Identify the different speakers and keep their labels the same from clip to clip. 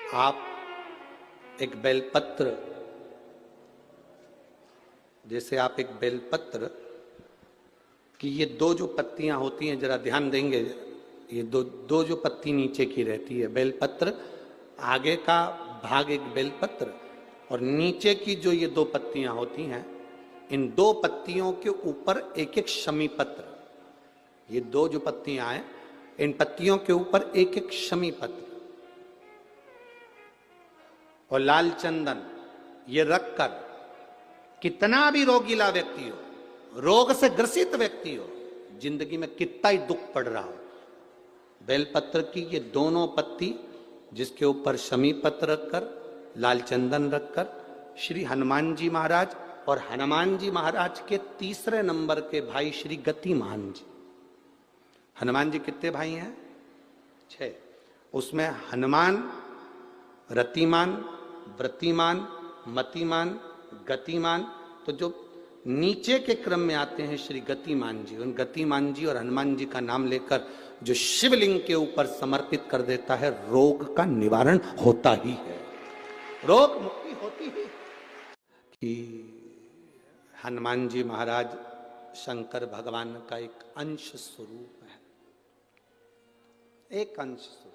Speaker 1: आप एक बेलपत्र, जैसे आप एक बेलपत्र कि ये दो जो पत्तियां होती हैं, जरा ध्यान देंगे, ये दो जो पत्ती नीचे की रहती है बेलपत्र, आगे का भाग एक बेलपत्र और नीचे की जो ये दो पत्तियां होती हैं, इन दो पत्तियों के ऊपर एक एक शमी पत्र। ये दो जो पत्तियां हैं, इन पत्तियों के ऊपर एक एक शमी पत्र और लाल चंदन ये रखकर, कितना भी रोगीला व्यक्ति हो, रोग से ग्रसित व्यक्ति हो, जिंदगी में कितना ही दुख पड़ रहा हो, बेलपत्र की ये दोनों पत्ती जिसके ऊपर शमी पत्र रखकर, लाल चंदन रखकर, श्री हनुमान जी महाराज और हनुमान जी महाराज के तीसरे नंबर के भाई श्री गतिमान जी। हनुमान जी कितने भाई हैं? 6। उसमें हनुमान, रतिमान, व्रतिमान, मतिमान, गतिमान, तो जो नीचे के क्रम में आते हैं श्री गतिमान जी, उन गतिमान जी और हनुमान जी का नाम लेकर जो शिवलिंग के ऊपर समर्पित कर देता है, रोग का निवारण होता ही है, रोग मुक्ति होती ही। कि हनुमान जी महाराज शंकर भगवान का एक अंश स्वरूप है, एक अंश स्वरूप।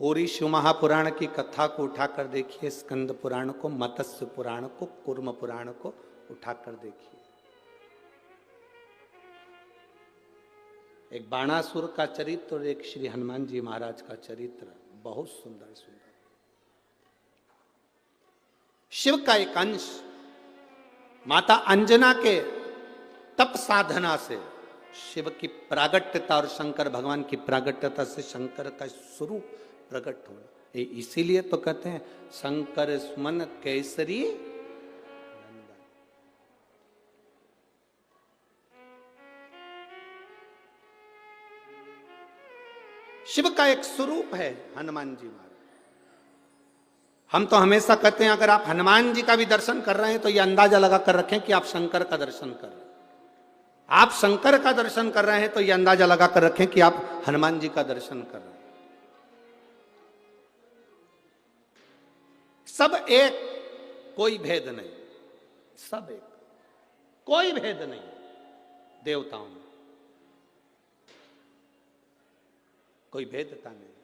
Speaker 1: पूरी शिव महापुराण की कथा को उठाकर देखिए, स्कंद पुराण को, मत्स्य पुराण को, कूर्म पुराण को उठाकर देखिए। एक बाणासुर का चरित्र और एक श्री हनुमान जी महाराज का चरित्र, बहुत सुंदर सुंदर। शिव का एक अंश माता अंजना के तप साधना से शिव की प्रागट्यता और शंकर भगवान की प्रागट्यता से शंकर का स्वरूप प्रकट होना। इसीलिए तो कहते हैं शंकर सुमन केसरी नंदन। शिव का एक स्वरूप है हनुमान जी महाराज। हम तो हमेशा कहते हैं अगर आप हनुमान जी का भी दर्शन कर रहे हैं तो यह अंदाजा लगा कर रखें कि आप शंकर का दर्शन कर रहे हैं। आप शंकर का दर्शन कर रहे हैं तो यह अंदाजा लगा कर रखें कि आप हनुमान जी का दर्शन कर रहे हैं। सब एक, कोई भेद नहीं, सब एक, कोई भेद नहीं देवताओं में, कोई भेदता नहीं,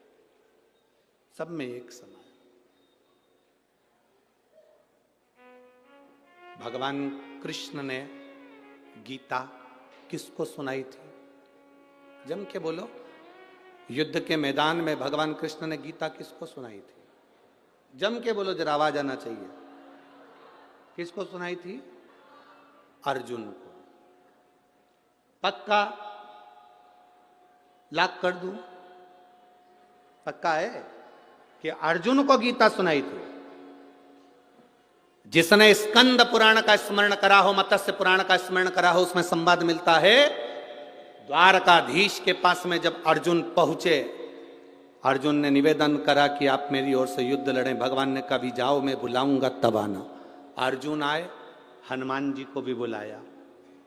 Speaker 1: सब में एक समान। भगवान कृष्ण ने गीता किसको सुनाई थी? जम के बोलो। युद्ध के मैदान में भगवान कृष्ण ने गीता किसको सुनाई थी? जम के बोलो, जरा आवाज आना चाहिए। किसको सुनाई थी? अर्जुन को। पक्का लाख कर दूं? पक्का है कि अर्जुन को गीता सुनाई थी। जिसने स्कंद पुराण का स्मरण करा हो, मत्स्य पुराण का स्मरण करा हो, उसमें संवाद मिलता है द्वारकाधीश के पास में जब अर्जुन पहुंचे, अर्जुन ने निवेदन करा कि आप मेरी ओर से युद्ध लड़ें। भगवान ने कहा भी जाओ, मैं बुलाऊंगा तब आना। अर्जुन आए, हनुमान जी को भी बुलाया।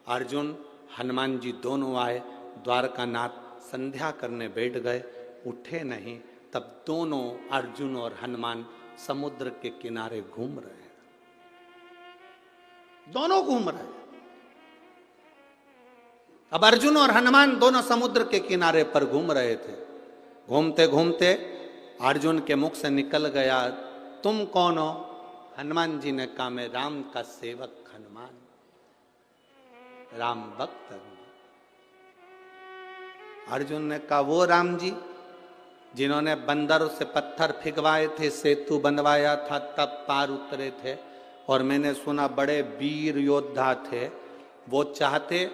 Speaker 1: अर्जुन हनुमान जी दोनों आए, द्वारकानाथ संध्या करने बैठ गए, उठे नहीं। तब दोनों अर्जुन और हनुमान समुद्र के किनारे घूम रहे हैं, दोनों घूम रहे हैं। अब अर्जुन और हनुमान दोनों समुद्र के किनारे पर घूम रहे थे। घूमते घूमते अर्जुन के मुख से निकल गया, तुम कौन हो? हनुमान जी ने कहा, मैं राम का सेवक हनुमान, राम भक्त हूं। अर्जुन ने कहा, वो राम जी जिन्होंने बंदरों से पत्थर फिगवाए थे, सेतु बनवाया था, तब पार उतरे थे, और मैंने सुना बड़े वीर योद्धा थे। वो चाहते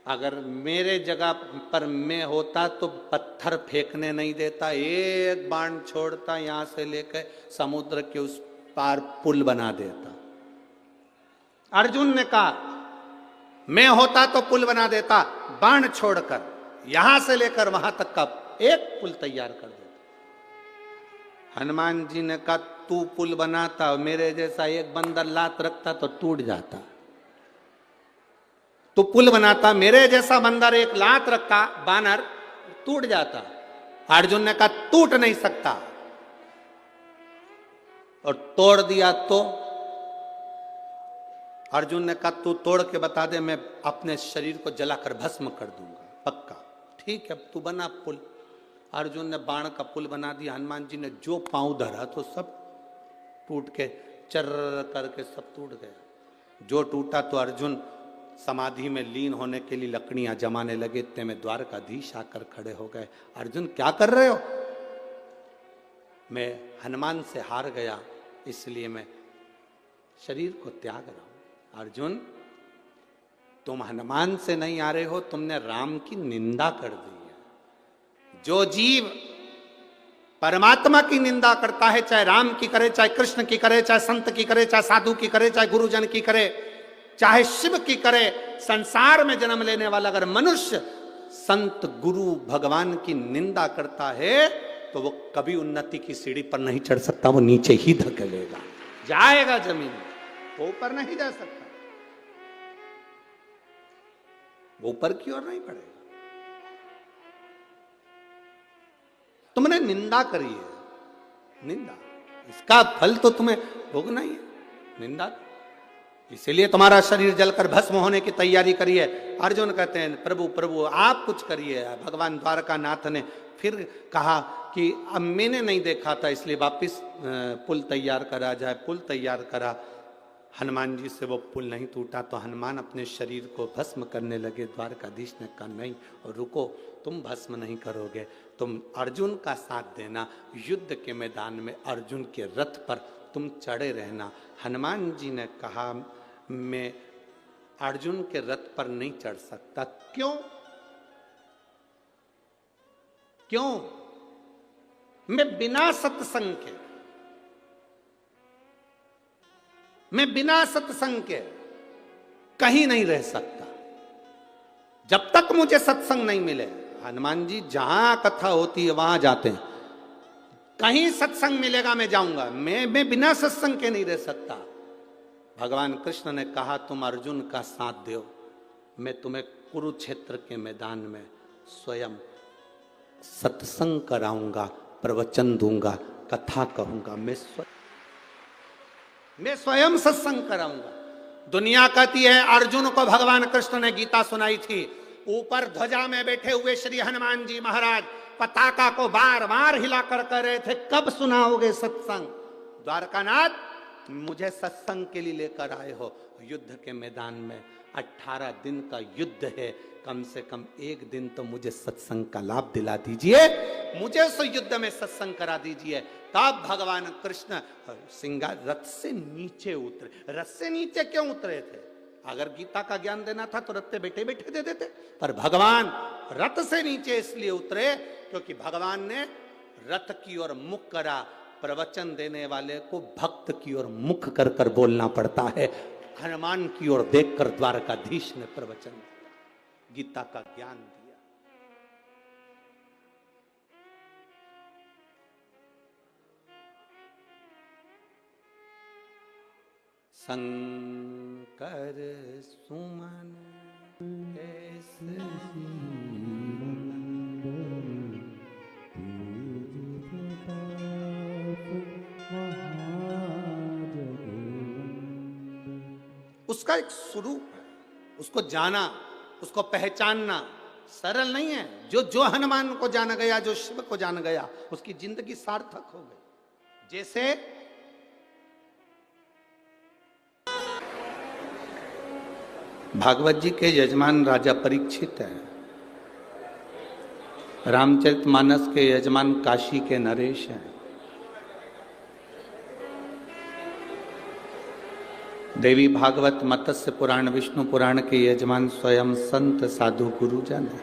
Speaker 1: अगर मेरे जगह पर मैं होता तो पत्थर फेंकने नहीं देता, एक बाण छोड़ता, यहां से लेकर समुद्र के उस पार पुल बना देता। अर्जुन ने कहा, मैं होता तो पुल बना देता, बाण छोड़कर यहां से लेकर वहां तक का एक पुल तैयार कर देता। हनुमान जी ने कहा, तू पुल बनाता, मेरे जैसा एक बंदर लात रखता तो टूट जाता। तो पुल बनाता, मेरे जैसा बंदर एक लात रखता, बानर, टूट जाता। अर्जुन ने कहा, टूट नहीं सकता, और तोड़ दिया तो अर्जुन ने कहा तू तोड़ के बता दे, मैं अपने शरीर को जलाकर भस्म कर दूंगा, पक्का। ठीक है, तू बना पुल। अर्जुन ने बाण का पुल बना दिया। हनुमान जी ने जो पांव धरा तो सब टूट के चर करके सब टूट गया। जो टूटा तो अर्जुन समाधि में लीन होने के लिए लकड़ियां जमाने लगे। इतने में द्वारकाधीश आकर खड़े हो गए। अर्जुन क्या कर रहे हो? मैं हनुमान से हार गया, इसलिए मैं शरीर को त्याग रहा हूं। अर्जुन, तुम हनुमान से नहीं आ रहे हो, तुमने राम की निंदा कर दी है। जो जीव परमात्मा की निंदा करता है, चाहे राम की करे, चाहे कृष्ण की करे, चाहे संत की करे, चाहे साधु की करे, चाहे गुरुजन की करे, चाहे शिव की करे, संसार में जन्म लेने वाला अगर मनुष्य संत गुरु भगवान की निंदा करता है तो वो कभी उन्नति की सीढ़ी पर नहीं चढ़ सकता, वो नीचे ही धकेलेगा, जाएगा जमीन, वो ऊपर नहीं जा सकता, वो ऊपर की ओर नहीं बढ़ेगा। तुमने निंदा करी है, निंदा, इसका फल तो तुम्हें भोगना ही है, निंदा। इसीलिए तुम्हारा शरीर जलकर भस्म होने की तैयारी करी है। अर्जुन कहते हैं प्रभु प्रभु आप कुछ करिए। भगवान द्वारकानाथ ने फिर कहा कि अब मैंने नहीं देखा था, इसलिए वापिस पुल तैयार करा जाए। पुल तैयार करा, हनुमान जी से वो पुल नहीं टूटा तो हनुमान अपने शरीर को भस्म करने लगे। द्वारकाधीश ने कहा नहीं, और रुको, तुम भस्म नहीं करोगे, तुम अर्जुन का साथ देना, युद्ध के मैदान में अर्जुन के रथ पर तुम चढ़े रहना। हनुमान जी ने कहा मैं अर्जुन के रथ पर नहीं चढ़ सकता। क्यों? क्यों? मैं बिना सत्संग के, मैं बिना सत्संग के कहीं नहीं रह सकता जब तक मुझे सत्संग नहीं मिले। हनुमान जी जहां कथा होती है वहां जाते हैं, कहीं सत्संग मिलेगा मैं जाऊंगा, मैं बिना सत्संग के नहीं रह सकता। भगवान कृष्ण ने कहा तुम अर्जुन का साथ दो, मैं तुम्हें कुरुक्षेत्र के मैदान में स्वयं सत्संग कराऊंगा, प्रवचन दूंगा, कथा कहूंगा, मैं स्वयं सत्संग कराऊंगा। दुनिया कहती है अर्जुन को भगवान कृष्ण ने गीता सुनाई थी, ऊपर ध्वजा में बैठे हुए श्री हनुमान जी महाराज पताका को बार बार हिलाकर कह रहे थे कब सुनाओगे सत्संग। द्वारकानाथ मुझे सत्संग के लिए लेकर आए हो, युद्ध के मैदान में 18 दिन का युद्ध है, कम से कम एक दिन तो मुझे सत्संग का लाभ दिला दीजिए, मुझे उस युद्ध में सत्संग करा दीजिए। तब भगवान कृष्ण सिंगार रथ से नीचे उतरे। रथ से नीचे क्यों उतरे थे? अगर गीता का ज्ञान देना था तो रथ पे बैठे बैठे दे देते, पर भगवान रथ से नीचे इसलिए उतरे क्योंकि भगवान ने रथ की ओर मुख करा। प्रवचन देने वाले को भक्त की ओर मुख कर कर बोलना पड़ता है। हनुमान की ओर देखकर द्वारकाधीश ने प्रवचन दिया, गीता का ज्ञान दिया। शंकर सुमन उसका एक स्वरूप है, उसको जाना, उसको पहचानना सरल नहीं है। जो हनुमान को जान गया, जो शिव को जान गया, उसकी जिंदगी सार्थक हो गई। जैसे भागवत जी के यजमान राजा परीक्षित हैं, रामचरितमानस के यजमान काशी के नरेश हैं, देवी भागवत मत्स्य पुराण विष्णु पुराण के यजमान स्वयं संत साधु गुरुजन है।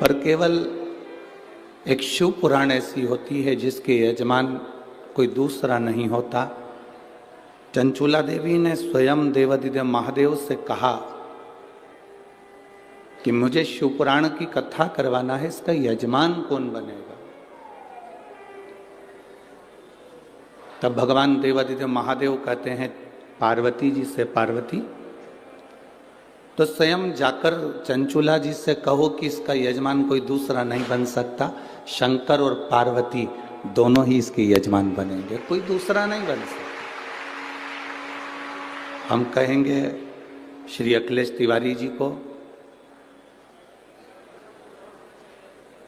Speaker 1: पर केवल एक शिव पुराण ऐसी होती है जिसके यजमान कोई दूसरा नहीं होता। चंचूला देवी ने स्वयं देवादिदेव महादेव से कहा कि मुझे शिव पुराण की कथा करवाना है, इसका यजमान कौन बनेगा? तब भगवान देवादिदेव महादेव कहते हैं पार्वती जी से, पार्वती तो स्वयं जाकर चंचूला जी से कहो कि इसका यजमान कोई दूसरा नहीं बन सकता, शंकर और पार्वती दोनों ही इसके यजमान बनेंगे, कोई दूसरा नहीं बन सकता। हम कहेंगे श्री अखिलेश तिवारी जी को,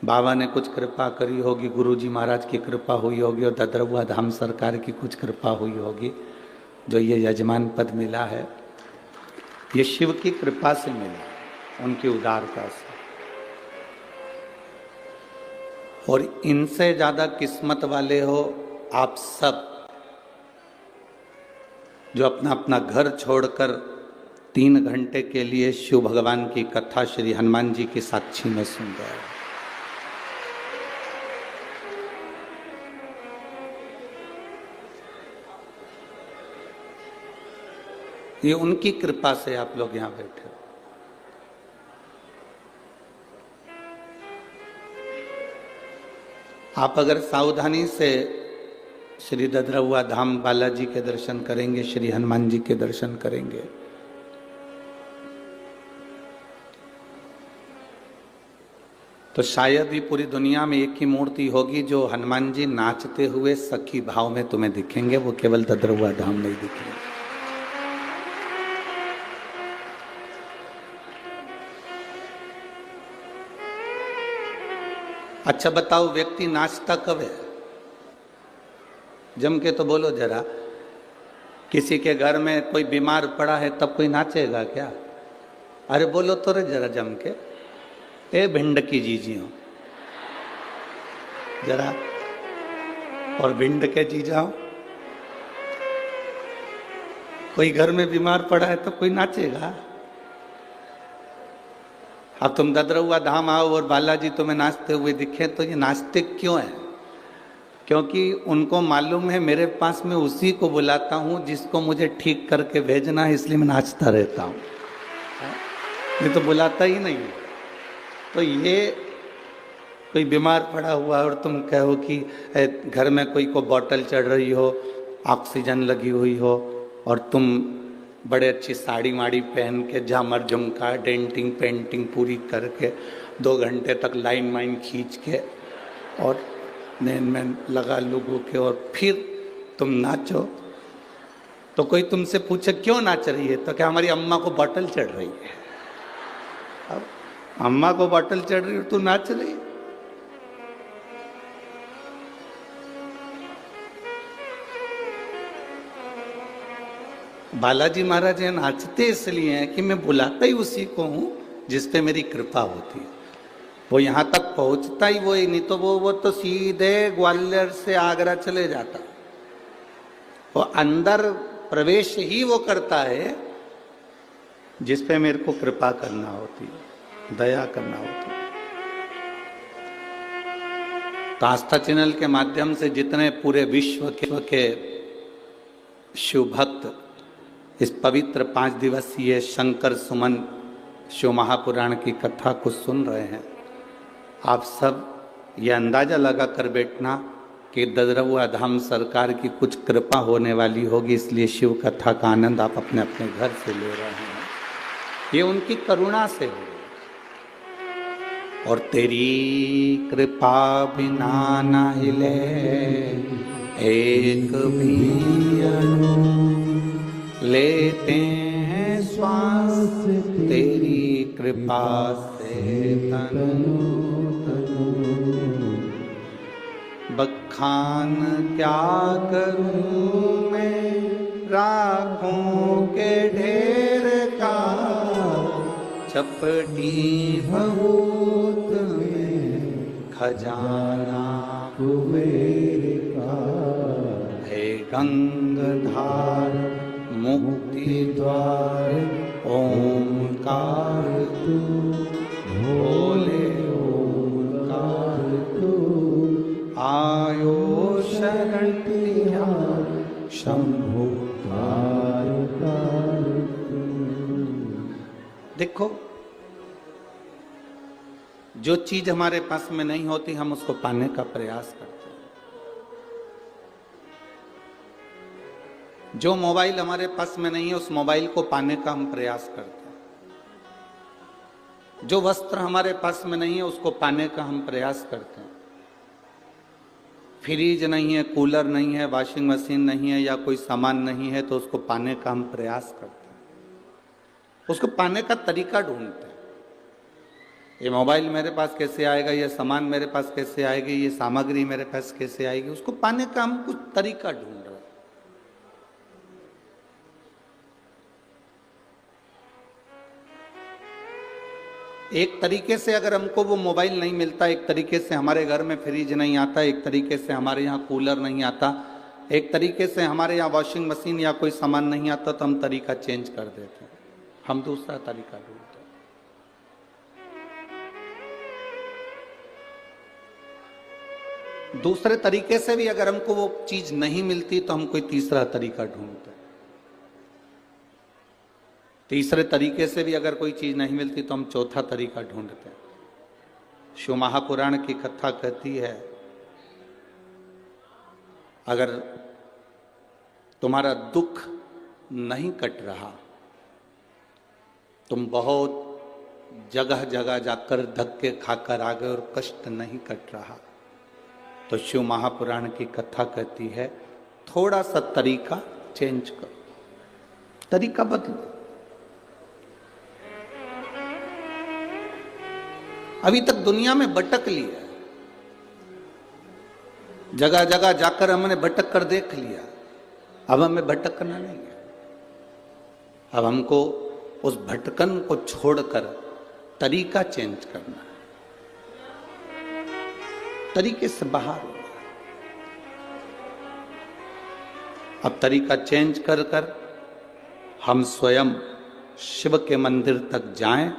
Speaker 1: बाबा ने कुछ कृपा करी होगी, गुरुजी महाराज की कृपा हुई होगी और ददरवा धाम सरकार की कुछ कृपा हुई होगी, जो ये यजमान पद मिला है ये शिव की कृपा से मिला, उनकी उदारता से। और इनसे ज्यादा किस्मत वाले हो आप सब, जो अपना अपना घर छोड़कर 3 घंटे के लिए शिव भगवान की कथा श्री हनुमान जी की साक्षी में सुन रहे हो। ये उनकी कृपा से आप लोग यहां बैठे हो। आप अगर सावधानी से श्री ददरवा धाम बालाजी के दर्शन करेंगे, श्री हनुमान जी के दर्शन करेंगे, तो शायद ही पूरी दुनिया में एक ही मूर्ति होगी जो हनुमान जी नाचते हुए सखी भाव में तुम्हें दिखेंगे, वो केवल ददरवा धाम नहीं दिखेंगे। अच्छा बताओ, व्यक्ति नाचता कब है? जम के तो बोलो जरा। किसी के घर में कोई बीमार पड़ा है तब कोई नाचेगा क्या? अरे बोलो तो रे जरा जम के। ए भिंड की जीजियों जरा, और भिंड के जीजाओ, कोई घर में बीमार पड़ा है तो कोई नाचेगा? अब तुम ददरवा धाम आओ और बालाजी तुम्हें नाचते हुए दिखे तो ये नाचते क्यों है? क्योंकि उनको मालूम है मेरे पास में उसी को बुलाता हूँ जिसको मुझे ठीक करके भेजना है, इसलिए मैं नाचता रहता हूँ, मैं तो बुलाता ही नहीं। तो ये कोई बीमार पड़ा हुआ और तुम कहो कि घर में कोई को बोतल चढ़ रही हो, ऑक्सीजन लगी हुई हो, और तुम बड़े अच्छी साड़ी वाड़ी पहन के झामर झुमका डेंटिंग पेंटिंग पूरी करके 2 घंटे तक लाइन वाइन खींच के और नैन में लगा लोगों के और फिर तुम नाचो, तो कोई तुमसे पूछे क्यों नाच रही है, तो क्या हमारी अम्मा को बोतल चढ़ रही है? अब अम्मा को बोतल चढ़ रही है तू नाच रही है? बालाजी महाराज ये नाचते इसलिए हैं कि मैं बुलाता ही उसी को हूं जिस पे मेरी कृपा होती है। वो यहां तक पहुंचता ही वो ही, नहीं तो वो तो सीधे ग्वालियर से आगरा चले जाता। वो अंदर प्रवेश ही वो करता है जिस पे मेरे को कृपा करना होती है, दया करना होती है। तो आस्था चैनल के माध्यम से जितने पूरे विश्व के शिव भक्त इस पवित्र 5 दिवसीय शंकर सुमन शिव महापुराण की कथा को सुन रहे हैं, आप सब ये अंदाजा लगा कर बैठना कि ददरवा धाम सरकार की कुछ कृपा होने वाली होगी, इसलिए शिव कथा का आनंद आप अपने अपने घर से ले रहे हैं। ये उनकी करुणा से हो, और तेरी कृपा बिना ना हिले एक भी अणु, लेते हैं श्वास तेरी कृपा से तनु तनु, बखान क्या करूं मैं राखों के ढेर का, चपटी बहुत में खजाना कुबेर का, हे गंगाधार मुक्ति द्वार ओंकार तू, भोले ओंकार तू, आयो शरण तिहार शंभु कार कार तू। देखो, जो चीज हमारे पास में नहीं होती हम उसको पाने का प्रयास करते हैं। जो मोबाइल हमारे पास में नहीं है उस मोबाइल को पाने का हम प्रयास करते हैं। जो वस्त्र हमारे पास में नहीं है उसको पाने का हम प्रयास करते हैं। फ्रिज नहीं है, कूलर नहीं है, वॉशिंग मशीन नहीं है, या कोई सामान नहीं है, तो उसको पाने का हम प्रयास करते हैं, उसको पाने का तरीका ढूंढते हैं। ये मोबाइल मेरे पास कैसे आएगा, ये सामान मेरे पास कैसे आएगी, ये सामग्री मेरे पास कैसे आएगी, उसको पाने का हम कुछ तरीका ढूंढ रहे हैं। एक तरीके से अगर हमको वो मोबाइल नहीं मिलता, एक तरीके से हमारे घर में फ्रिज नहीं आता, एक तरीके से हमारे यहाँ कूलर नहीं आता, एक तरीके से हमारे यहाँ वॉशिंग मशीन या कोई सामान नहीं आता, तो हम तरीका चेंज कर देते हैं, हम दूसरा तरीका ढूंढते हैं। दूसरे तरीके से भी अगर हमको वो चीज नहीं मिलती, तो हम कोई तीसरा तरीका ढूंढते हैं। तीसरे तरीके से भी अगर कोई चीज नहीं मिलती, तो हम चौथा तरीका ढूंढते हैं। शिव महापुराण की कथा कहती है, अगर तुम्हारा दुख नहीं कट रहा, तुम बहुत जगह जगह जाकर धक्के खाकर आ गए और कष्ट नहीं कट रहा, तो शिव महापुराण की कथा कहती है, थोड़ा सा तरीका चेंज करो, तरीका बदलो। अभी तक दुनिया में भटक लिया, जगह जगह जाकर हमने भटक कर देख लिया, अब हमें भटकना नहीं है। अब हमको उस भटकन को छोड़कर तरीका चेंज करना है, तरीके से बाहर होना। अब तरीका चेंज कर कर हम स्वयं शिव के मंदिर तक जाएं,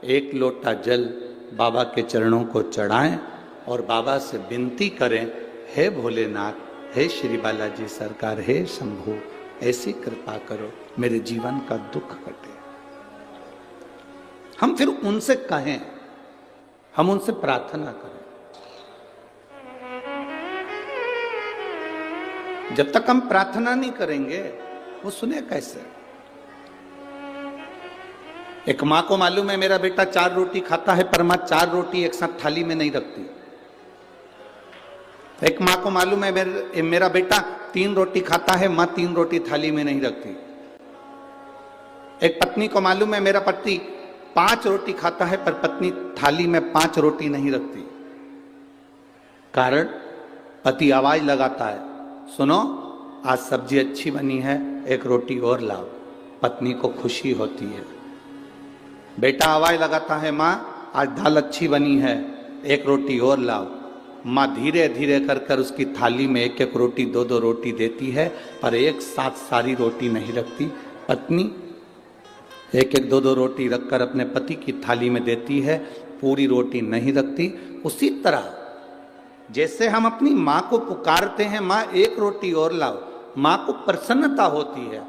Speaker 1: एक लोटा जल बाबा के चरणों को चढ़ाएं और बाबा से विनती करें, हे भोलेनाथ, हे श्री बालाजी सरकार, हे शंभु, ऐसी कृपा करो, मेरे जीवन का दुख कटे। हम फिर उनसे कहें, हम उनसे प्रार्थना करें। जब तक हम प्रार्थना नहीं करेंगे, वो सुने कैसे? एक मां को मालूम है मेरा बेटा 4 रोटी खाता है, पर मां 4 रोटी एक साथ थाली में नहीं रखती। एक मां को मालूम है मेरा बेटा 3 रोटी खाता है, मां 3 रोटी थाली में नहीं रखती। एक पत्नी को मालूम है मेरा पति 5 रोटी खाता है, पर पत्नी थाली में 5 रोटी नहीं रखती। कारण पति आवाज लगाता है, सुनो आज सब्जी अच्छी बनी है, 1 रोटी और लाओ। पत्नी को खुशी होती है। बेटा आवाज लगाता है, माँ आज दाल अच्छी बनी है, 1 रोटी और लाओ। माँ धीरे धीरे कर कर उसकी थाली में 1-1 रोटी 2-2 रोटी देती है, पर एक साथ सारी रोटी नहीं रखती। पत्नी 1-1 2-2 रोटी रखकर अपने पति की थाली में देती है, पूरी रोटी नहीं रखती। उसी तरह जैसे हम अपनी माँ को पुकारते हैं, माँ 1 रोटी और लाओ, माँ को प्रसन्नता होती है।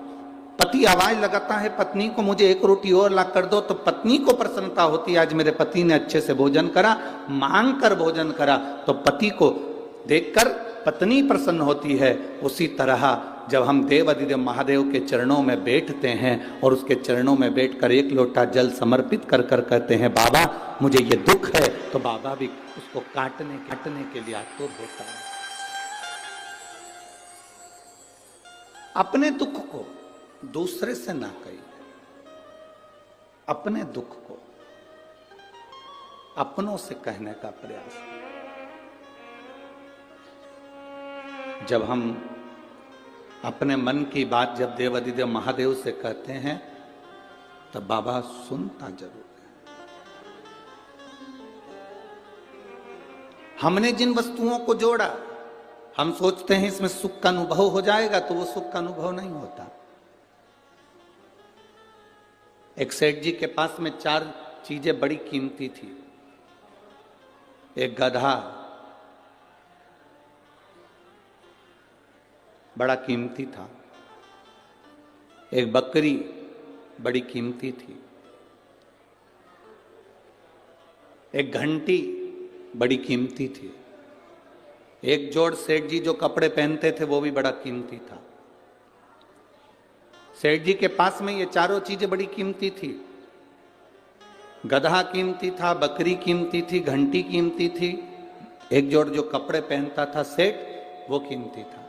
Speaker 1: पति आवाज लगाता है पत्नी को, मुझे 1 रोटी और ला कर दो, तो पत्नी को प्रसन्नता होती है, आज मेरे पति ने अच्छे से भोजन करा, मांग कर भोजन करा, तो पति को देखकर पत्नी प्रसन्न होती है। उसी तरह जब हम देवाधिदेव महादेव के चरणों में बैठते हैं और उसके चरणों में बैठकर 1 लोटा जल समर्पित कर कर कहते हैं, बाबा मुझे ये दुख है, तो बाबा भी उसको काटने के लिए आतुर होता है। अपने दुख को दूसरे से ना कहिए, अपने दुख को अपनों से कहने का प्रयास। जब हम अपने मन की बात जब देवाधिदेव महादेव से कहते हैं, तब बाबा सुनता जरूर है। हमने जिन वस्तुओं को जोड़ा, हम सोचते हैं इसमें सुख का अनुभव हो जाएगा, तो वो सुख का अनुभव नहीं होता। एक सेठ जी के पास में 4 चीजें बड़ी कीमती थी। एक गधा बड़ा कीमती था, एक बकरी बड़ी कीमती थी, एक घंटी बड़ी कीमती थी, एक जोड़ सेठ जी जो कपड़े पहनते थे वो भी बड़ा कीमती था। सेठ जी के पास में ये चारों चीजें बड़ी कीमती थी। गधा कीमती था, बकरी कीमती थी, घंटी कीमती थी, एक जोड़ जो कपड़े पहनता था सेठ, वो कीमती था।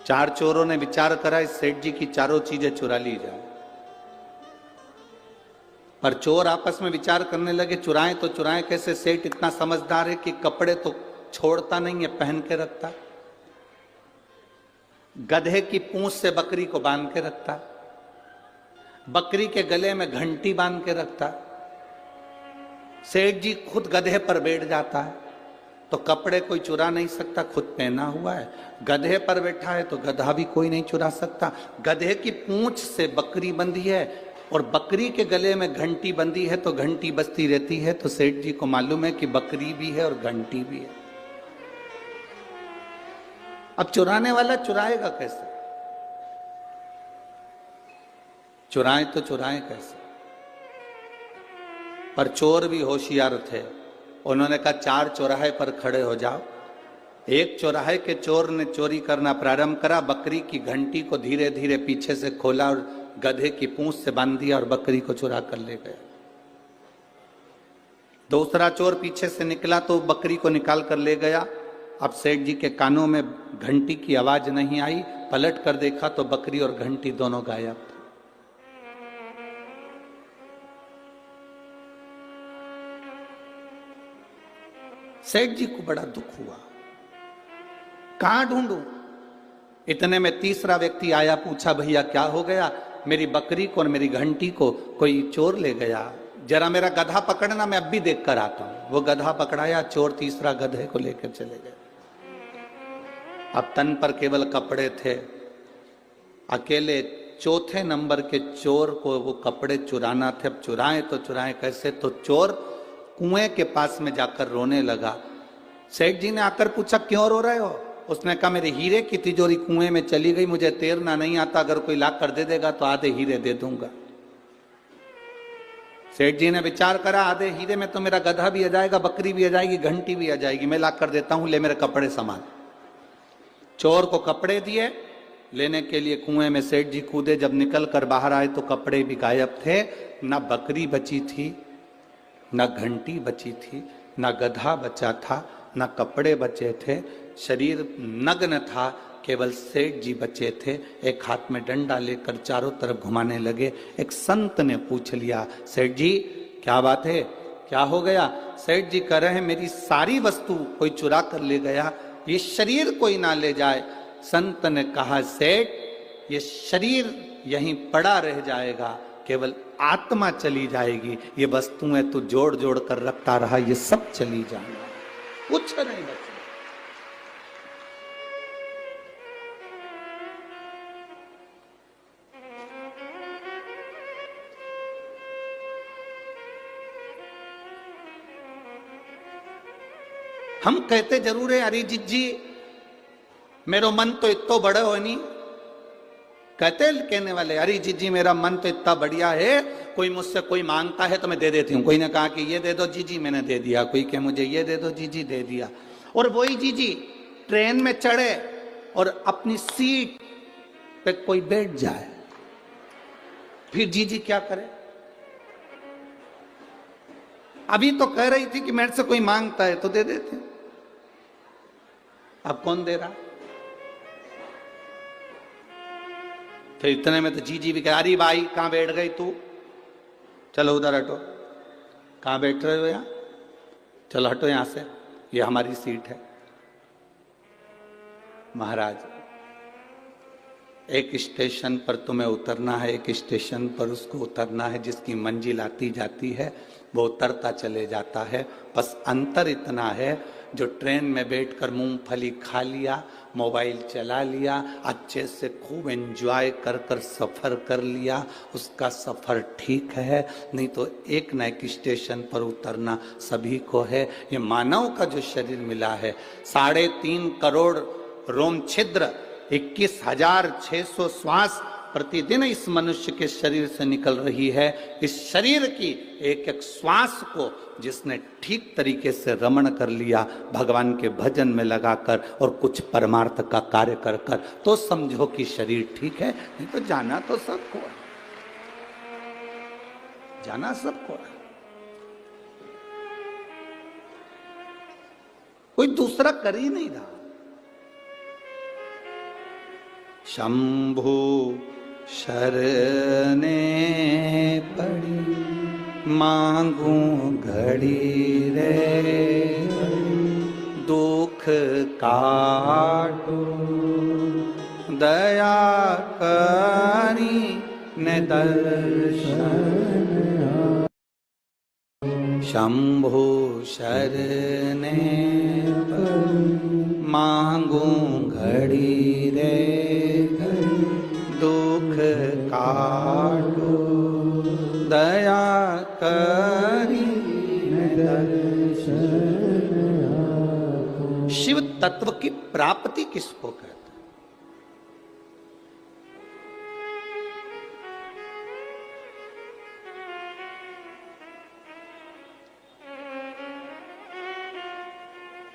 Speaker 1: 4 चोरों ने विचार करा इस सेठ जी की चारों चीजें चुरा ली जाए, पर चोर आपस में विचार करने लगे चुराएं तो चुराएं कैसे। सेठ इतना समझदार है कि कपड़े तो छोड़ता नहीं है, पहन के रखता, गधे की पूंछ से बकरी को बांध के रखता, बकरी के गले में घंटी बांध के रखता। सेठ जी खुद गधे पर बैठ जाता है तो कपड़े कोई चुरा नहीं सकता, खुद पहना हुआ है। गधे पर बैठा है तो गधा भी कोई नहीं चुरा सकता। गधे की पूंछ से बकरी बंधी है और बकरी के गले में घंटी बंधी है तो घंटी बजती रहती है। तो सेठ जी को मालूम है कि बकरी भी है और घंटी भी है। अब चुराने वाला चुराएगा कैसे? चुराएं तो चुराएं कैसे? पर चोर भी होशियार थे। उन्होंने कहा 4 चौराहे पर खड़े हो जाओ। एक चौराहे के चोर ने चोरी करना प्रारंभ करा, बकरी की घंटी को धीरे धीरे पीछे से खोला और गधे की पूंछ से बांध दिया और बकरी को चुरा कर ले गया। दूसरा चोर पीछे से निकला तो बकरी को निकाल कर ले गया। अब सेठ जी के कानों में घंटी की आवाज नहीं आई, पलट कर देखा तो बकरी और घंटी दोनों गायब। सेठ जी को बड़ा दुख हुआ, कहां ढूंढूं? इतने में तीसरा व्यक्ति आया, पूछा भैया क्या हो गया? मेरी बकरी को और मेरी घंटी को कोई चोर ले गया, जरा मेरा गधा पकड़ना, मैं अब भी देख कर आता हूं। वो गधा पकड़ाया, चोर तीसरा गधे को लेकर चले गए। अब तन पर केवल कपड़े थे। अकेले चौथे नंबर के चोर को वो कपड़े चुराना थे। अब चुराएं तो चुराएं कैसे? तो चोर कुएं के पास में जाकर रोने लगा। सेठ जी ने आकर पूछा क्यों रो रहे हो? उसने कहा मेरे हीरे की तिजोरी कुएं में चली गई, मुझे तैरना नहीं आता, अगर कोई ला कर दे देगा तो आधे हीरे दे दूंगा। सेठ जी ने विचार करा आधे हीरे में तो मेरा गधा भी आ जाएगा, बकरी भी आ जाएगी, घंटी भी आ जाएगी, मैं ला कर देता हूं, ले मेरे कपड़े संभाल। चोर को कपड़े दिए, लेने के लिए कुएं में सेठ जी कूदे। जब निकल कर बाहर आए तो कपड़े भी गायब थे, ना बकरी बची थी, ना घंटी बची थी, ना गधा बचा था, ना कपड़े बचे थे। शरीर नग्न था, केवल सेठ जी बचे थे। एक हाथ में डंडा लेकर चारों तरफ घुमाने लगे। एक संत ने पूछ लिया सेठ जी क्या बात है, क्या हो गया? सेठ जी कह रहे हैं मेरी सारी वस्तु कोई चुरा कर ले गया, ये शरीर कोई ना ले जाए। संत ने कहा सेठ ये शरीर यहीं पड़ा रह जाएगा, केवल आत्मा चली जाएगी। ये वस्तुएं तू जोड़ जोड़ कर रखता रहा, ये सब चली जाएगा, कुछ नहीं बचा। हम कहते जरूर है अरे जी मेरो मन तो इतना बड़ा हो नहीं, कहते कहने वाले अरे जी मेरा मन तो इतना बढ़िया है, कोई मुझसे कोई मांगता है तो मैं दे देती हूँ। कोई ने कहा कि ये दे दो जी मैंने दे दिया, कोई कहे मुझे ये दे दो जी दे दिया। और वही जी ट्रेन में चढ़े और अपनी सीट पे कोई बैठ जाए, फिर जी क्या करे? अभी तो कह रही थी कि मेरे से कोई मांगता है तो दे देते, अब कौन दे रहा? फिर इतने में तो जी भी कह अरे भाई कहां बैठ गई तू, चलो उधर हटो। कहां बैठ रहे हो? यहां चलो हटो यहां से, ये हमारी सीट है। महाराज एक स्टेशन पर तुम्हें उतरना है, एक स्टेशन पर उसको उतरना है, जिसकी मंजिल आती जाती है वो उतरता चले जाता है। बस अंतर इतना है जो ट्रेन में बैठकर मूंगफली खा लिया, मोबाइल चला लिया, अच्छे से खूब एंजॉय कर कर सफ़र कर लिया, उसका सफ़र ठीक है। नहीं तो एक न एक स्टेशन पर उतरना सभी को है। ये मानव का जो शरीर मिला है, 3.5 करोड़ रोम छिद्र, 21,600 श्वास प्रतिदिन इस मनुष्य के शरीर से निकल रही है। इस शरीर की एक एक श्वास को जिसने ठीक तरीके से रमण कर लिया, भगवान के भजन में लगाकर और कुछ परमार्थ का कार्य कर कर, तो समझो कि शरीर ठीक है। नहीं तो जाना तो सबको है, जाना सबको है, कोई दूसरा कर ही नहीं रहा। शंभु शरणे पड़ी मांगू घड़ी रे दुख काटो दया करी ने दर्शन शंभु शरणे मांगू घड़ी रे दुख काटो दया करी शिव तत्व की प्राप्ति किसको कहते हैं?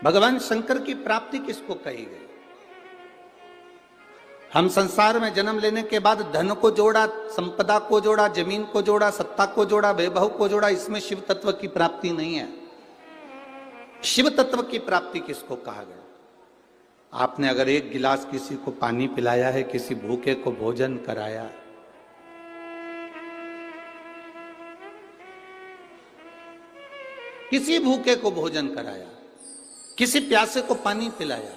Speaker 1: भगवान शंकर की प्राप्ति किसको कही गई? हम संसार में जन्म लेने के बाद धन को जोड़ा, संपदा को जोड़ा, जमीन को जोड़ा, सत्ता को जोड़ा, वैभव को जोड़ा, इसमें शिव तत्व की प्राप्ति नहीं है। शिव तत्व की प्राप्ति किसको कहा गया? आपने अगर एक गिलास किसी को पानी पिलाया है, किसी भूखे को भोजन कराया, किसी भूखे को भोजन कराया, किसी प्यासे को पानी पिलाया,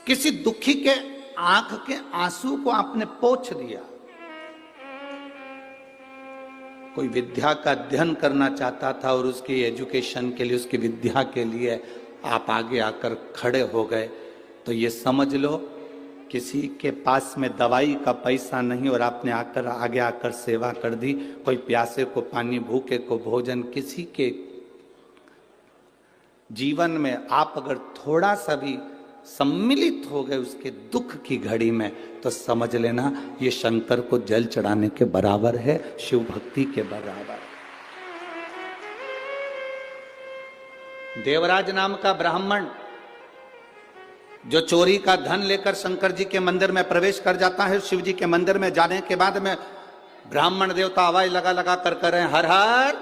Speaker 1: किसी दुखी के आंख के आंसू को आपने पोंछ दिया, कोई विद्या का अध्ययन करना चाहता था और उसकी एजुकेशन के लिए, उसकी विद्या के लिए आप आगे आकर खड़े हो गए, तो ये समझ लो किसी के पास में दवाई का पैसा नहीं और आपने आकर आगे आकर सेवा कर दी। कोई प्यासे को पानी, भूखे को भोजन, किसी के जीवन में आप अगर थोड़ा सा भी सम्मिलित हो गए उसके दुख की घड़ी में, तो समझ लेना ये शंकर को जल चढ़ाने के बराबर है, शिव भक्ति के बराबर। देवराज नाम का ब्राह्मण जो चोरी का धन लेकर शंकर जी के मंदिर में प्रवेश कर जाता है, शिव जी के मंदिर में जाने के बाद में ब्राह्मण देवता आवाज लगा लगा कर रहे हैं, हर हर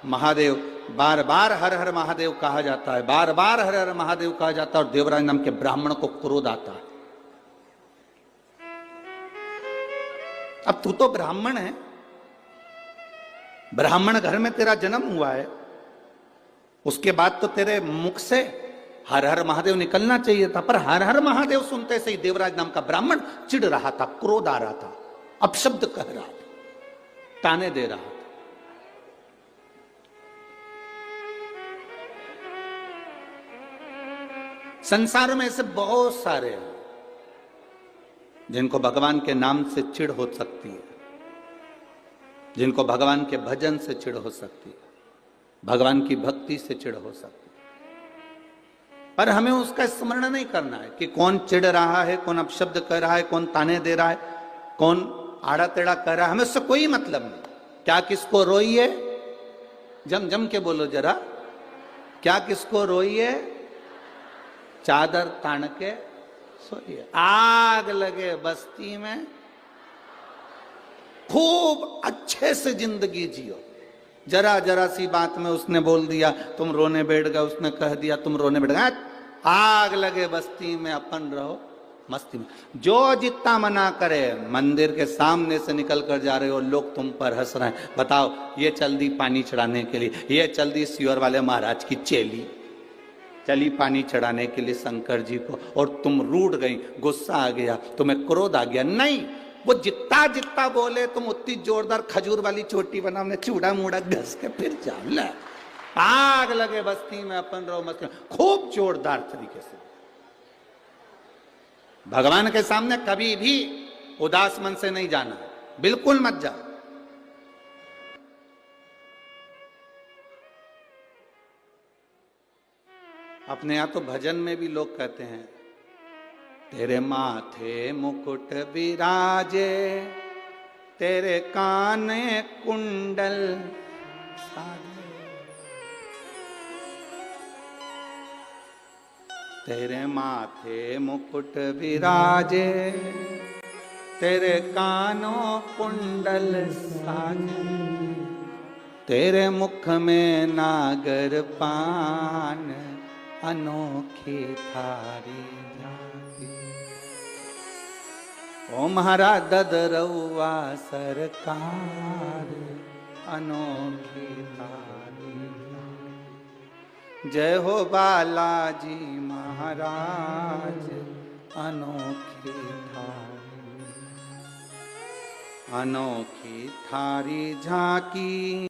Speaker 1: महादेव। बार बार हर हर महादेव कहा जाता है, बार बार हर हर महादेव कहा जाता है, और देवराज नाम के ब्राह्मण को क्रोध आता है। अब तू तो ब्राह्मण है, ब्राह्मण घर में तेरा जन्म हुआ है, उसके बाद तो तेरे मुख से हर हर महादेव निकलना चाहिए था, पर हर हर महादेव सुनते से ही देवराज नाम का ब्राह्मण चिढ़ रहा था, क्रोध आ रहा था, अपशब्द कह रहा था, ताने दे रहा था। संसार में ऐसे बहुत सारे हैं जिनको भगवान के नाम से चिढ़ हो सकती है, जिनको भगवान के भजन से चिढ़ हो सकती है, भगवान की भक्ति से चिढ़ हो सकती है, पर हमें उसका स्मरण नहीं करना है कि कौन चिढ़ रहा है, कौन अपशब्द कर रहा है, कौन ताने दे रहा है, कौन आड़ा टेढ़ा कर रहा है, हमें उससे कोई मतलब नहीं। क्या किसको रोइए, जम जम के बोलो जरा, क्या किसको रोइए, चादर तान के सोइए। आग लगे बस्ती में, खूब अच्छे से जिंदगी जियो। जरा जरा सी बात में उसने बोल दिया तुम रोने बैठ गए, उसने कह दिया तुम रोने बैठ गए, आग लगे बस्ती में, अपन रहो मस्ती में। जो जितना मना करे, मंदिर के सामने से निकल कर जा रहे हो, लोग तुम पर हंस रहे हैं। बताओ, ये चल दी पानी चढ़ाने के लिए, ये चल दी सियोर वाले महाराज की चेली, चली पानी चढ़ाने के लिए शंकर जी को, और तुम रूठ गई, गुस्सा आ गया, तुम्हें क्रोध आ गया। नहीं, वो जितना जितना बोले तुम उतनी जोरदार खजूर वाली चोटी बना, हमने चूड़ा मूड़ा घस के फिर जान ला। आग लगे बस्ती में, अपन रहो मस्ती में, खूब जोरदार तरीके से। भगवान के सामने कभी भी उदास मन से नहीं जाना, बिल्कुल मत जाओ। अपने यहां तो भजन में भी लोग कहते हैं, तेरे माथे मुकुट विराजे, तेरे काने कुंडल साजे, तेरे माथे मुकुट विराजे, तेरे कानों कुंडल साजे, तेरे मुख में नागर पान, अनोखी थारी जाति। ओ म्हारा ददरौआ सरकार अनोखी थारी, जय हो बालाजी महाराज अनोखी थारी, अनोखी थारी झांकी।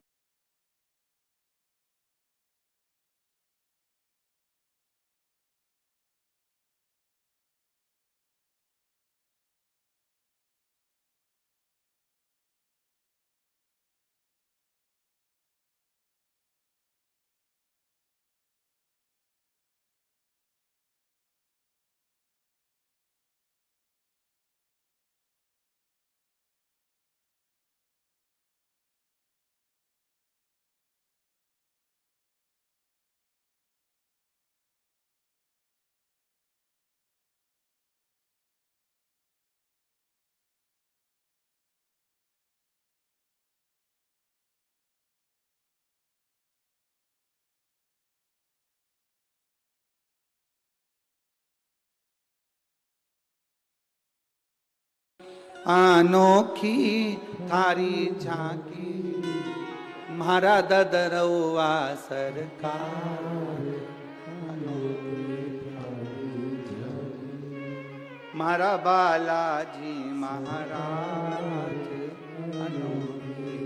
Speaker 1: अनोखी थारी झांकी म्हारा ददरौआ सरकार, म्हारा बालाजी महाराज अनोखी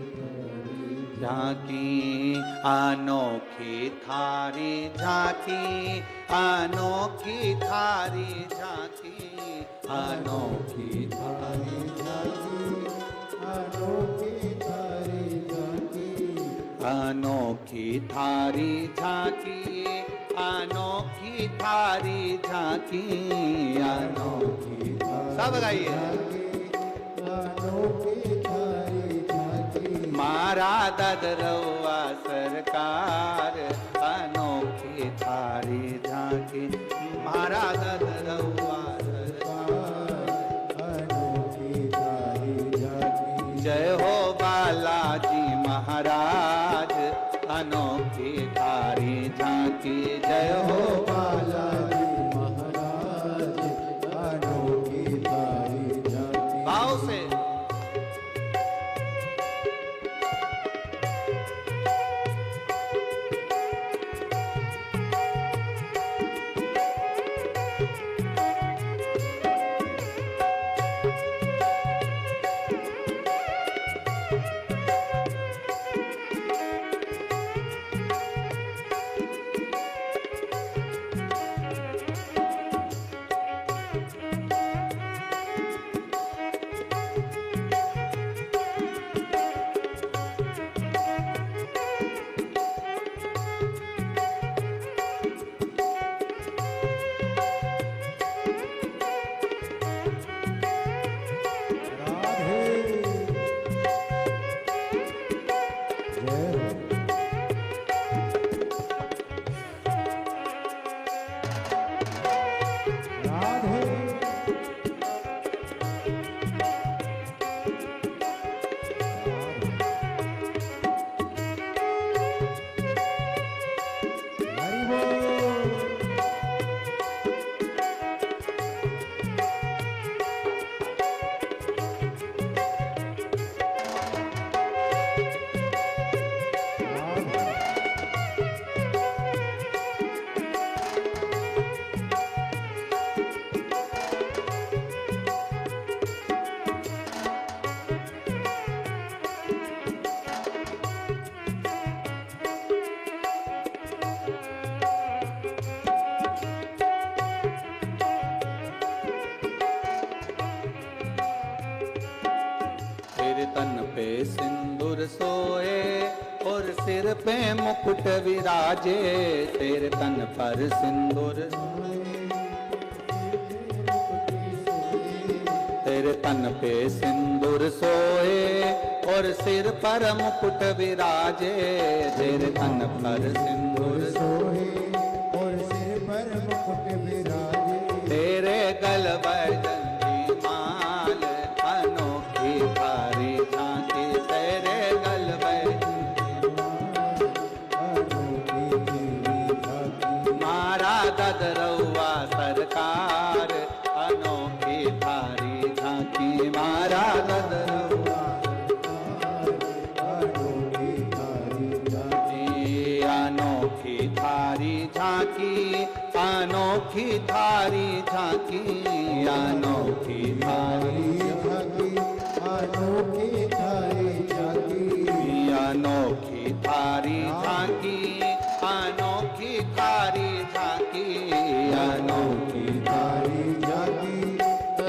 Speaker 1: झांकी, अनोखी थारी झांकी, अनोखी थारी झांकी, अनोखी थारी झांकी, अनोखी थारी झांकी, अनोखी थारी झांकी, अनोखी थारी झांकी, अनोखी सब गाइए। अनोखी थारी झांकी मारा ददरौआ सरकार, अनोखी थारी झांकी मारा ददरौआ जय हो बालाजी महाराज अनोखी थारी झांकी, जय हो बालाजी महाराज अनोखी थारी झांकी। भाव से तन पे सिंदूर सोए और सिर पे मुकुट विराजे, तेरे तन पर सिंदूर तेरे तन पे सिंदूर सोए और सिर पर मुकुट विराजे, तेरे तन पर सिंदूर सोए और सिर पर मुकुट विराजे, तेरे गल बैजंती माल अनोखी थारी झांकी, तेरे गल बैजंती अनोखी झांकी मारा ददरौआ सरकार अनोखी थारी झांकी। मारा ददरवा अनोखी थारी झांकी अनोखी थारी झांकी अनोखी थारी झांकी अनोखी थारी झांकी अनोखी थारी झांकी अनोखी थारी झांकी अनोखी थारी झांकी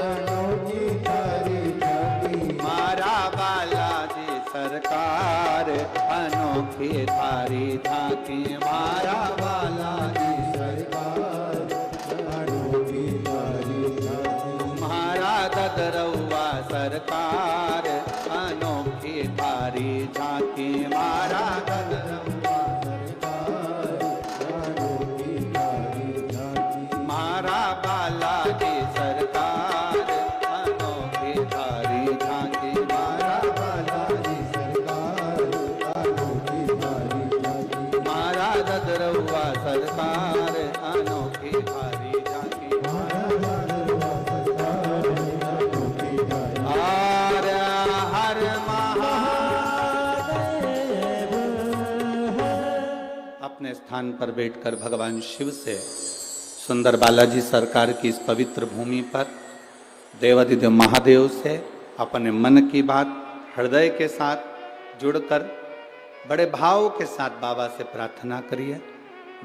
Speaker 1: अनोखी थारी झांकी मारा बालाजी सरकार अनोखी थारी झांकी मारा बालाजी सरकार अनोखी थारी झांकी मारा ददरवा सरकार अनोखी थारी झांकी मारा ददरवा सरकार अनोखी थारी झांकी मारा बालाजी सरकार अनोखी थारी झांकी मारा बालाजी सरकार अनोखी थारी झांकी मारा ददरवा सरकार अनोखी थारी झांकी मारा ददरवा सरकार अनोखी थारी हर हर महादेव। अपने स्थान पर बैठकर भगवान शिव से सुंदर बालाजी सरकार की इस पवित्र भूमि पर देवाधिदेव महादेव से अपने मन की बात हृदय के साथ जुड़कर बड़े भाव के साथ बाबा से प्रार्थना करिए।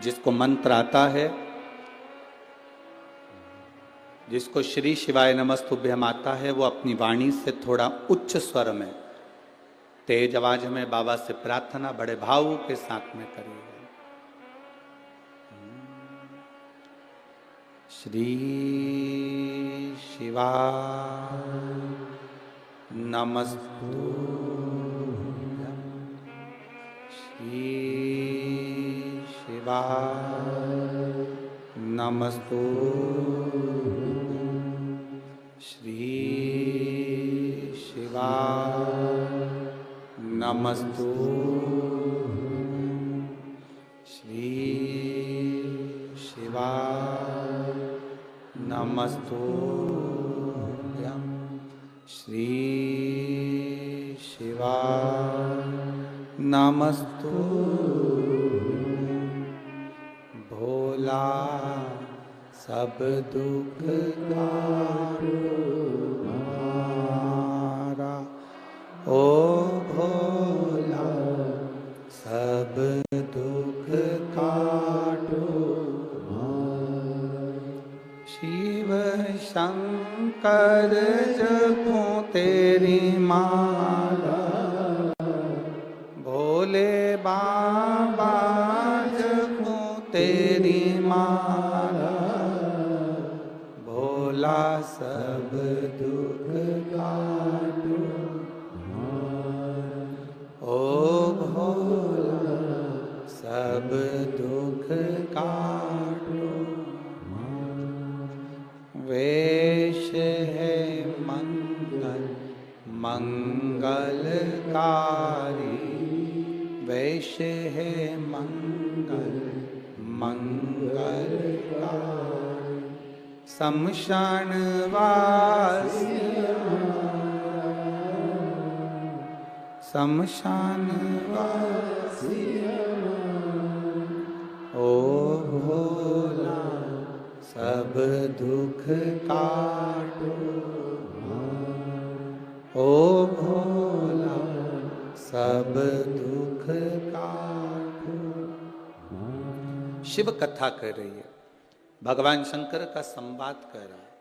Speaker 1: जिसको मंत्र आता है, जिसको श्री शिवाय नमस्तुभ्यम आता है, वो अपनी वाणी से थोड़ा उच्च स्वर में तेज आवाज में बाबा से प्रार्थना बड़े भाव के साथ में करिए। श्री शिवाय नमस्तुभ्यम श्री शिवाय नमस्तुभ्यम श्री शिवाय नमस्तुभ्यम श्री शिवाय नमस्तुभ्यम श्री शिवाय नमस्तुभ्यम भोला सब दुख हमारा ओ भोला सब दुख काटो शिव शंकर जपो तेरी माला भोले बाबा जपो तेरी माला भोला सब दुख काटो ओ भोला सब दुख काटो वेश है मंगल मंगलकारी वेश है मंगल मंगलकारी शमशान वासी शमशान वासी ओ भोला सब दुख काटो ओ भोला सब दुख काटो। शिव कथा कर रही है, भगवान शंकर का संवाद कर रहा है।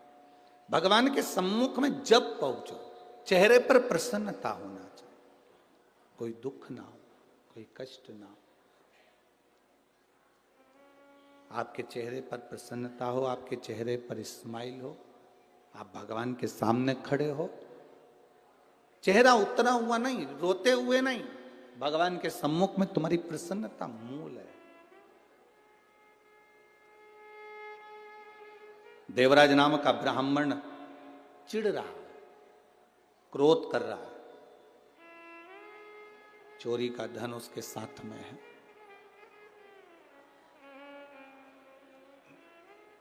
Speaker 1: भगवान के सम्मुख में जब पहुंचो चेहरे पर प्रसन्नता होना चाहिए, कोई दुख ना हो, कोई कष्ट ना हो। आपके चेहरे पर प्रसन्नता हो, आपके चेहरे पर स्माइल हो, आप भगवान के सामने खड़े हो, चेहरा उतरा हुआ नहीं, रोते हुए नहीं, भगवान के सम्मुख में तुम्हारी प्रसन्नता मूल है। देवराज नाम का ब्राह्मण चिढ़ रहा है, क्रोध कर रहा है, चोरी का धन उसके साथ में है,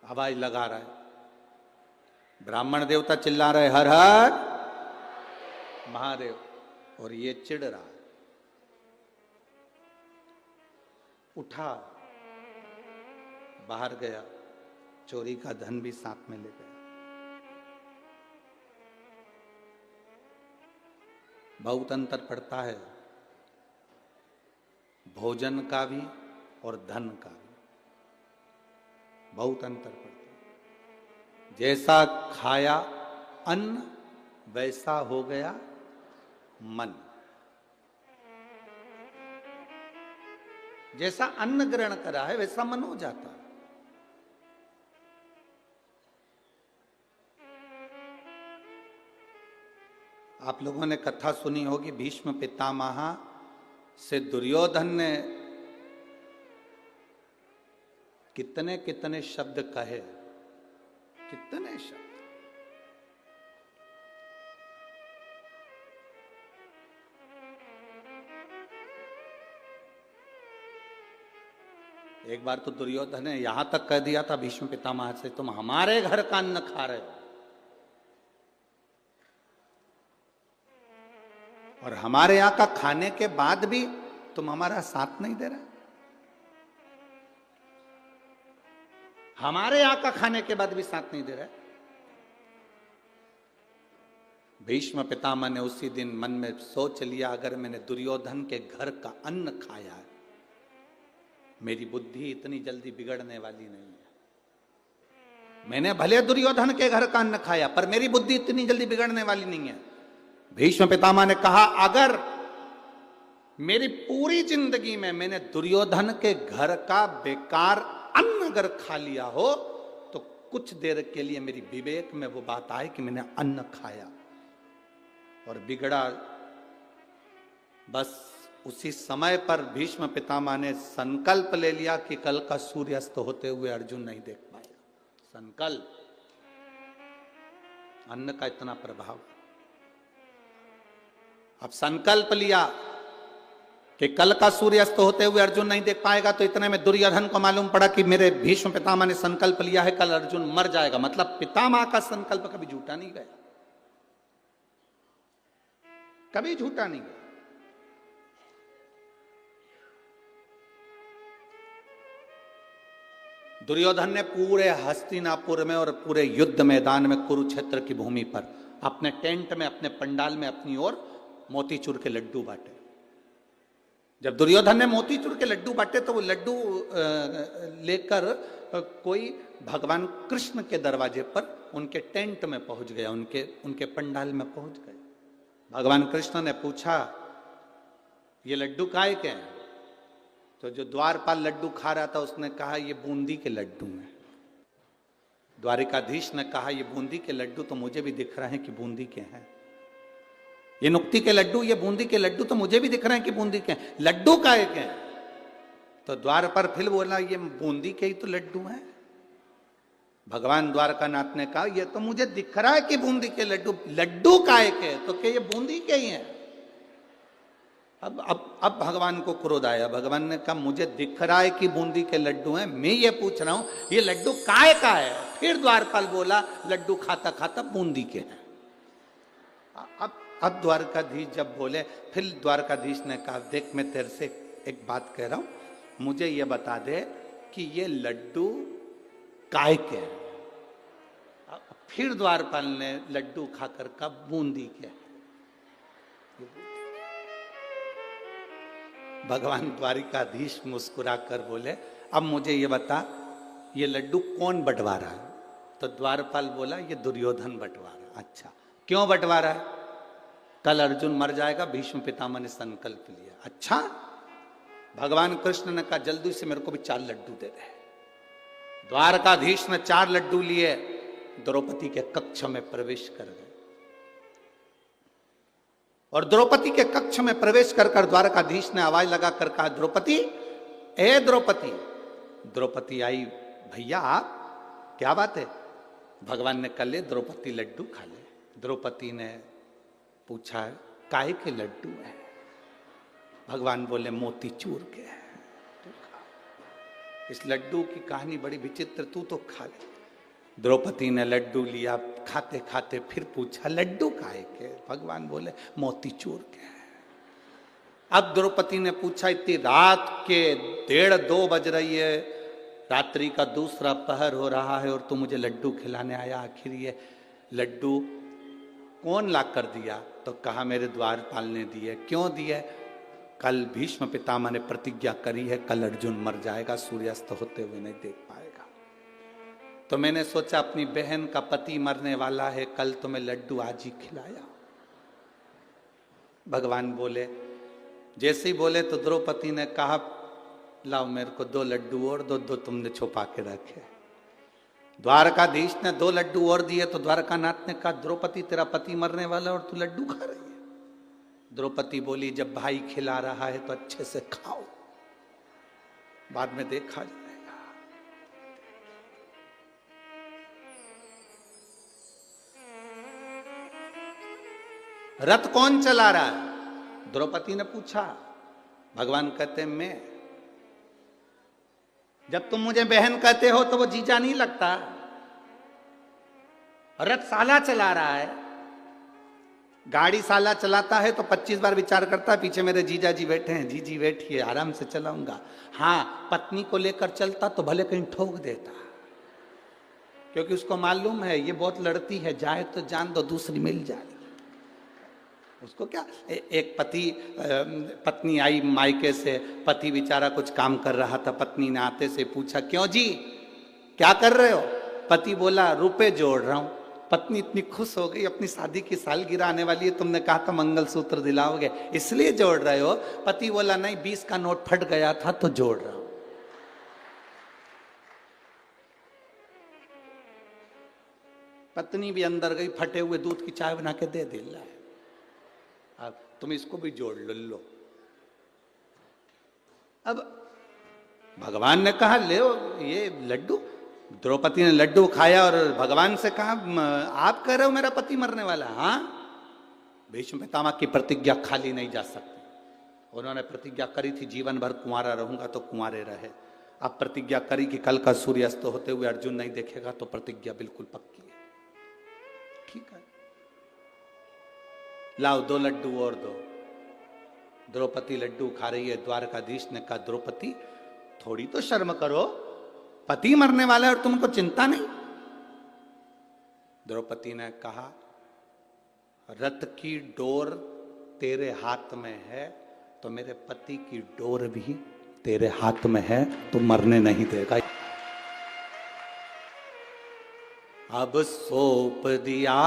Speaker 1: आवाज लगा रहा है। ब्राह्मण देवता चिल्ला रहे हर हर महादेव, और ये चिढ़ रहा है। उठा, बाहर गया, चोरी का धन भी साथ में ले गया। बहुत अंतर पड़ता है भोजन का भी और धन का भी, बहुत अंतर पड़ता है। जैसा खाया अन्न वैसा हो गया मन। जैसा अन्न ग्रहण करा है वैसा मन हो जाता है। आप लोगों ने कथा सुनी होगी, भीष्म पितामह से दुर्योधन ने कितने कितने शब्द कहे, कितने शब्द। एक बार तो दुर्योधन ने यहां तक कह दिया था भीष्म पितामह से, तुम हमारे घर का अन्न खा रहे हो और हमारे यहां का खाने के बाद भी तुम हमारा साथ नहीं दे रहे। हमारे यहां का खाने के बाद भी साथ नहीं दे रहे। भीष्म पितामह ने उसी दिन मन में सोच लिया, अगर मैंने दुर्योधन के घर का अन्न खाया है, मेरी बुद्धि इतनी जल्दी बिगड़ने वाली नहीं है। मैंने भले दुर्योधन के घर का अन्न खाया, पर मेरी बुद्धि इतनी जल्दी बिगड़ने वाली नहीं है। भीष्म पितामह ने कहा, अगर मेरी पूरी जिंदगी में मैंने दुर्योधन के घर का बेकार अन्न अगर खा लिया हो, तो कुछ देर के लिए मेरी विवेक में वो बात आए कि मैंने अन्न खाया और बिगड़ा। बस उसी समय पर भीष्म पितामह ने संकल्प ले लिया कि कल का सूर्यास्त होते हुए अर्जुन नहीं देख पाएगा। संकल्प, अन्न का इतना प्रभाव। अब संकल्प लिया कि कल का सूर्यास्त होते हुए अर्जुन नहीं देख पाएगा, तो इतने में दुर्योधन को मालूम पड़ा कि मेरे भीष्म पितामह ने संकल्प लिया है कल अर्जुन मर जाएगा। मतलब पितामह का संकल्प कभी झूठा नहीं गया, कभी झूठा नहीं गया। दुर्योधन ने पूरे हस्तिनापुर में और पूरे युद्ध मैदान में, कुरुक्षेत्र की भूमि पर, अपने टेंट में, अपने पंडाल में अपनी ओर मोतीचूर के लड्डू बांटे। जब दुर्योधन ने मोतीचूर के लड्डू बांटे तो वो लड्डू लेकर कोई भगवान कृष्ण के दरवाजे पर उनके टेंट में पहुंच गया, उनके पंडाल में पहुंच गए। भगवान कृष्ण ने पूछा, ये लड्डू काहे के हैं? तो जो द्वारपाल लड्डू खा रहा था उसने कहा, ये बूंदी के लड्डू हैं। द्वारिकाधीश ने कहा, ये बूंदी के लड्डू तो मुझे भी दिख रहे हैं कि बूंदी के हैं। ये नुक्ती के लड्डू, ये बूंदी के लड्डू तो मुझे भी दिख रहे हैं कि बूंदी के हैं। लड्डू काहे के हैं? तो द्वार पर फिर बोला, ये बूंदी के ही तो लड्डू हैं। भगवान द्वारकानाथ ने कहा, ये तो मुझे दिख रहा है कि बूंदी के लड्डू, लड्डू काहे के? तो क्या ये बूंदी के ही हैं। अब भगवान को क्रोध आया। भगवान ने कहा, मुझे दिख रहा है कि बूंदी के लड्डू हैं, मैं ये पूछ रहा हूं ये लड्डू काय का है? फिर द्वारपाल बोला, लड्डू खाता खाता बूंदी के हैं। अब द्वारकाधीश जब बोले, फिर द्वारकाधीश ने कहा, देख मैं तेरे से एक बात कह रहा हूं, मुझे ये बता दे कि ये लड्डू काय के हैं। फिर द्वारपाल ने लड्डू खाकर कहा, बूंदी के। भगवान द्वारिकाधीश मुस्कुरा कर बोले, अब मुझे ये बता, ये लड्डू कौन बंटवा रहा है? तो द्वारपाल बोला, ये दुर्योधन बंटवा रहा है। अच्छा, क्यों बंटवा रहा है? कल अर्जुन मर जाएगा, भीष्म पितामह ने संकल्प लिया। अच्छा, भगवान कृष्ण ने कहा, जल्दी से मेरे को भी 4 लड्डू दे दे। द्वारकाधीश ने 4 लड्डू लिए, द्रौपदी के कक्ष में प्रवेश कर गए। और द्रौपदी के कक्ष में प्रवेश कर द्वारकाधीश ने आवाज लगा कर कहा, द्रौपदी, ए द्रौपदी। द्रौपदी आई, भैया आप, क्या बात है? भगवान ने कहा, ले द्रौपदी लड्डू खा ले। द्रौपदी ने पूछा, काहे के लड्डू है? भगवान बोले, मोतीचूर के हैं, तू खा। इस लड्डू की कहानी बड़ी विचित्र, तू तो खा ले। द्रौपदी ने लड्डू लिया, खाते खाते फिर पूछा लड्डू काहे के? भगवान बोले मोतीचूर के। अब द्रौपदी ने पूछा इतनी रात के 1:30-2 बज रही है, रात्रि का दूसरा पहर हो रहा है और तू मुझे लड्डू खिलाने आया, आखिर ये लड्डू कौन ला कर दिया? तो कहा मेरे द्वारपाल ने दिए। क्यों दिए? कल भीष्म पितामह ने प्रतिज्ञा करी है, कल अर्जुन मर जाएगा, सूर्यास्त होते हुए नहीं देख पाएगा। तो मैंने सोचा अपनी बहन का पति मरने वाला है, कल तो मैं लड्डू आज ही खिलाया। भगवान बोले, जैसे ही बोले तो द्रौपदी ने कहा लाओ मेरे को 2 लड्डू और दो, 2 तुमने छुपा के रखे। द्वारकाधीश ने 2 लड्डू और दिए तो द्वारकानाथ ने कहा द्रौपदी तेरा पति मरने वाला और तू लड्डू खा रही है। द्रौपदी बोली जब भाई खिला रहा है तो अच्छे से खाओ, बाद में देखा जाएगा। रथ कौन चला रहा है? द्रौपदी ने पूछा। भगवान कहते मैं। जब तुम मुझे बहन कहते हो तो वो जीजा नहीं लगता। रथ साला चला रहा है। गाड़ी साला चलाता है तो 25 बार विचार करता है, पीछे मेरे जीजा जी बैठे हैं, जीजी बैठिए आराम से चलाऊंगा। हाँ, पत्नी को लेकर चलता तो भले कहीं ठोक देता, क्योंकि उसको मालूम है ये बहुत लड़ती है, जाए तो जान दो, दूसरी मिल जाए। उसको क्या, एक पत्नी आई मायके से, पति बेचारा कुछ काम कर रहा था, पत्नी ने आते से पूछा क्यों जी क्या कर रहे हो? पति बोला रुपए जोड़ रहा हूं। पत्नी इतनी खुश हो गई, अपनी शादी की सालगिरह आने वाली है, तुमने कहा था मंगलसूत्र दिलाओगे इसलिए जोड़ रहे हो। पति बोला नहीं, 20 का नोट फट गया था तो जोड़ रहा हूं। पत्नी भी अंदर गई, फटे हुए दूध की चाय बना के दे दिला है, अब तुम इसको भी जोड़ लो। अब भगवान ने कहा ले ये लड्डू। द्रौपदी ने लड्डू खाया और भगवान से कहा आप कह रहे हो मेरा पति मरने वाला? हाँ, भीष्म पितामह की प्रतिज्ञा खाली नहीं जा सकती। उन्होंने प्रतिज्ञा करी थी जीवन भर कुंवारा रहूंगा, तो कुंवारे रहे। अब प्रतिज्ञा करी कि कल का सूर्यास्त होते हुए अर्जुन नहीं देखेगा, तो प्रतिज्ञा बिल्कुल पक्की है। ठीक है, लाओ 2 लड्डू और दो। द्रौपदी लड्डू खा रही है। द्वारकाधीश ने कहा द्रौपदी थोड़ी तो शर्म करो, पति मरने वाला है और तुमको चिंता नहीं। द्रौपदी ने कहा रथ की डोर तेरे हाथ में है तो मेरे पति की डोर भी तेरे हाथ में है, तो मरने नहीं देगा। अब सौंप दिया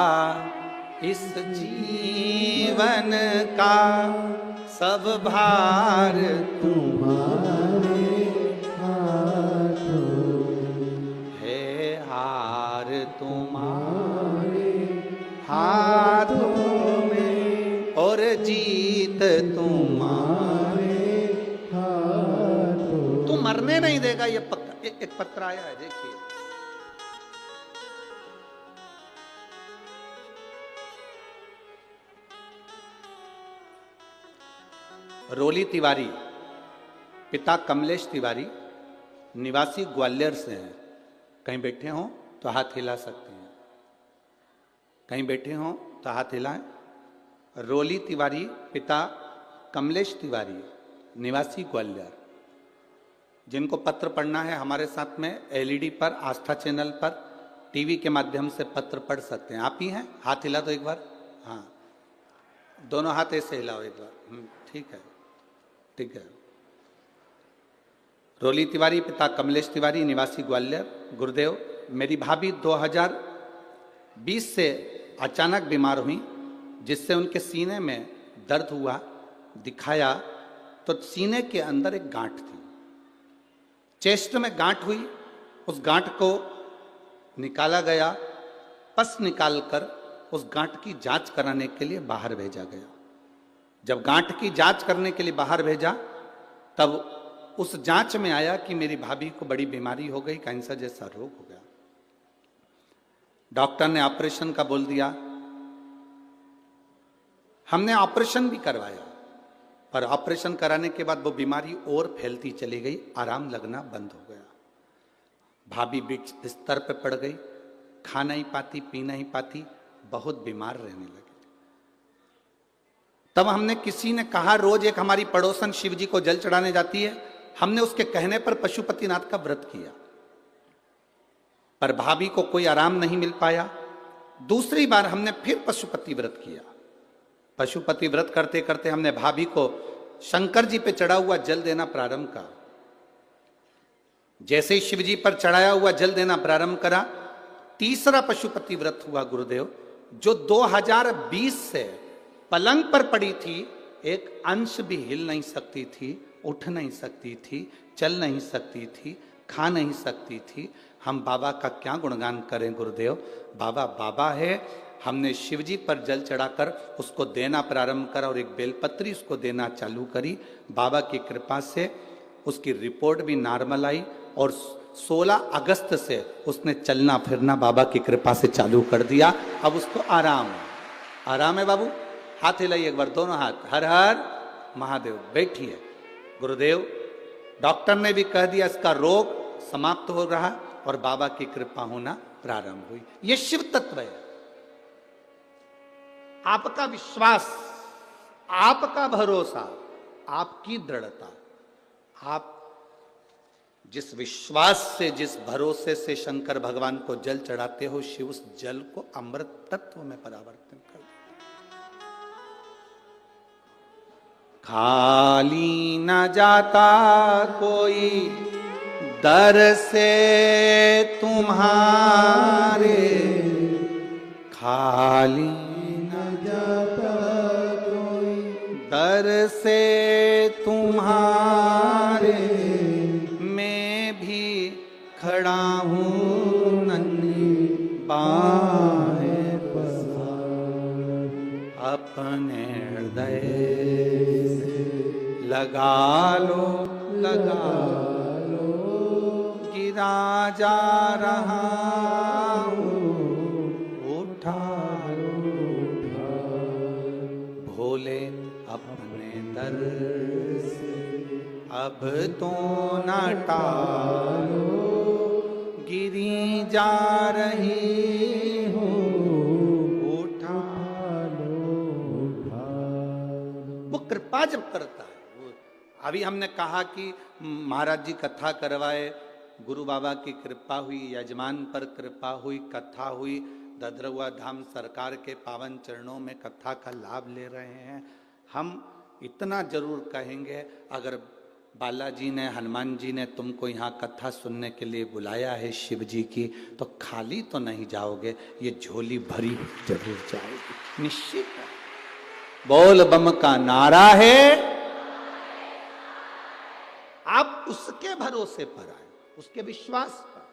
Speaker 1: इस जीवन का सब भार तुम्हारे हाथों, है हार तुम्हारे हाथों में और जीत तुम्हारे हाथों। तू मरने नहीं देगा, ये पक्का। एक पत्र आया है, देखिए। रोली तिवारी, पिता कमलेश तिवारी, निवासी ग्वालियर से हैं। कहीं बैठे हों तो हाथ हिला सकते हैं, कहीं बैठे हों तो हाथ हिलाएं। रोली तिवारी, पिता कमलेश तिवारी, निवासी ग्वालियर। जिनको पत्र पढ़ना है हमारे साथ में एलईडी पर, आस्था चैनल पर, टीवी के माध्यम से पत्र पढ़ सकते हैं। आप ही हैं? हाथ हिला दो एक बार। हाँ, दोनों हाथ ऐसे हिलाओ एक बार। ठीक है, ठीक है। रोली तिवारी, पिता कमलेश तिवारी, निवासी ग्वालियर। गुरुदेव, मेरी भाभी 2020 से अचानक बीमार हुई, जिससे उनके सीने में दर्द हुआ। दिखाया तो सीने के अंदर एक गांठ थी, चेस्ट में गांठ हुई। उस गांठ को निकाला गया, पस निकालकर उस गांठ की जांच कराने के लिए बाहर भेजा गया। जब गांठ की जांच करने के लिए बाहर भेजा, तब उस जांच में आया कि मेरी भाभी को बड़ी बीमारी हो गई, कैंसर जैसा रोग हो गया। डॉक्टर ने ऑपरेशन का बोल दिया। हमने ऑपरेशन भी करवाया, पर ऑपरेशन कराने के बाद वो बीमारी और फैलती चली गई, आराम लगना बंद हो गया। भाभी बिस्तर पे पड़ गई, खा नहीं पाती, पी नहीं पाती, बहुत बीमार रहने लगे। तब हमने, किसी ने कहा, रोज एक हमारी पड़ोसन शिव जी को जल चढ़ाने जाती है, हमने उसके कहने पर पशुपतिनाथ का व्रत किया, पर भाभी को कोई आराम नहीं मिल पाया। दूसरी बार हमने फिर पशुपति व्रत किया। पशुपति व्रत करते करते हमने भाभी को शंकर जी पे चढ़ा हुआ जल देना प्रारंभ करा। जैसे ही शिव जी पर चढ़ाया हुआ जल देना प्रारंभ करा, तीसरा पशुपति व्रत हुआ गुरुदेव, जो 2020 से पलंग पर पड़ी थी, एक अंश भी हिल नहीं सकती थी, उठ नहीं सकती थी, चल नहीं सकती थी, खा नहीं सकती थी। हम बाबा का क्या गुणगान करें गुरुदेव, बाबा बाबा है। हमने शिव जी पर जल चढ़ाकर उसको देना प्रारंभ करा और एक बेलपत्री उसको देना चालू करी। बाबा की कृपा से उसकी रिपोर्ट भी नॉर्मल आई और 16 अगस्त से उसने चलना फिरना बाबा की कृपा से चालू कर दिया। अब उसको आराम है, आराम है बाबू। हाथ हिलाइए एक बार, दोनों हाथ, हर हर महादेव। बैठिए गुरुदेव, डॉक्टर ने भी कह दिया इसका रोग समाप्त हो रहा और बाबा की कृपा होना प्रारंभ हुई। ये शिव तत्व है। आपका विश्वास, आपका भरोसा, आपकी दृढ़ता, आप जिस विश्वास से, जिस भरोसे से शंकर भगवान को जल चढ़ाते हो, शिव उस जल को अमृत तत्व में परिवर्तन कर देते। खाली न जाता कोई दर से तुम्हारे, खाली न जाता कोई दर से तुम्हारे, मैं भी खड़ा हूँ नन्ही बाहें पसार, अपने हृदय से लगा लो, लगा लो, गिरा जा रहा हूँ, उठा लो, उठा भोले अपने दर से अब तो न टालो, गिरी जा रही हूँ, उठा लो, उठा लो। वो कृपा जब करता है। अभी हमने कहा कि महाराज जी कथा करवाए, गुरु बाबा की कृपा हुई, यजमान पर कृपा हुई, कथा हुई, ददरुआ धाम सरकार के पावन चरणों में कथा का लाभ ले रहे हैं। हम इतना जरूर कहेंगे, अगर बालाजी ने, हनुमान जी ने तुमको यहाँ कथा सुनने के लिए बुलाया है शिव जी की, तो खाली तो नहीं जाओगे, ये झोली भरी जरूर जाओगे, निश्चित है। बोल बम का नारा है। आप उसके भरोसे पर आए, उसके विश्वास पर।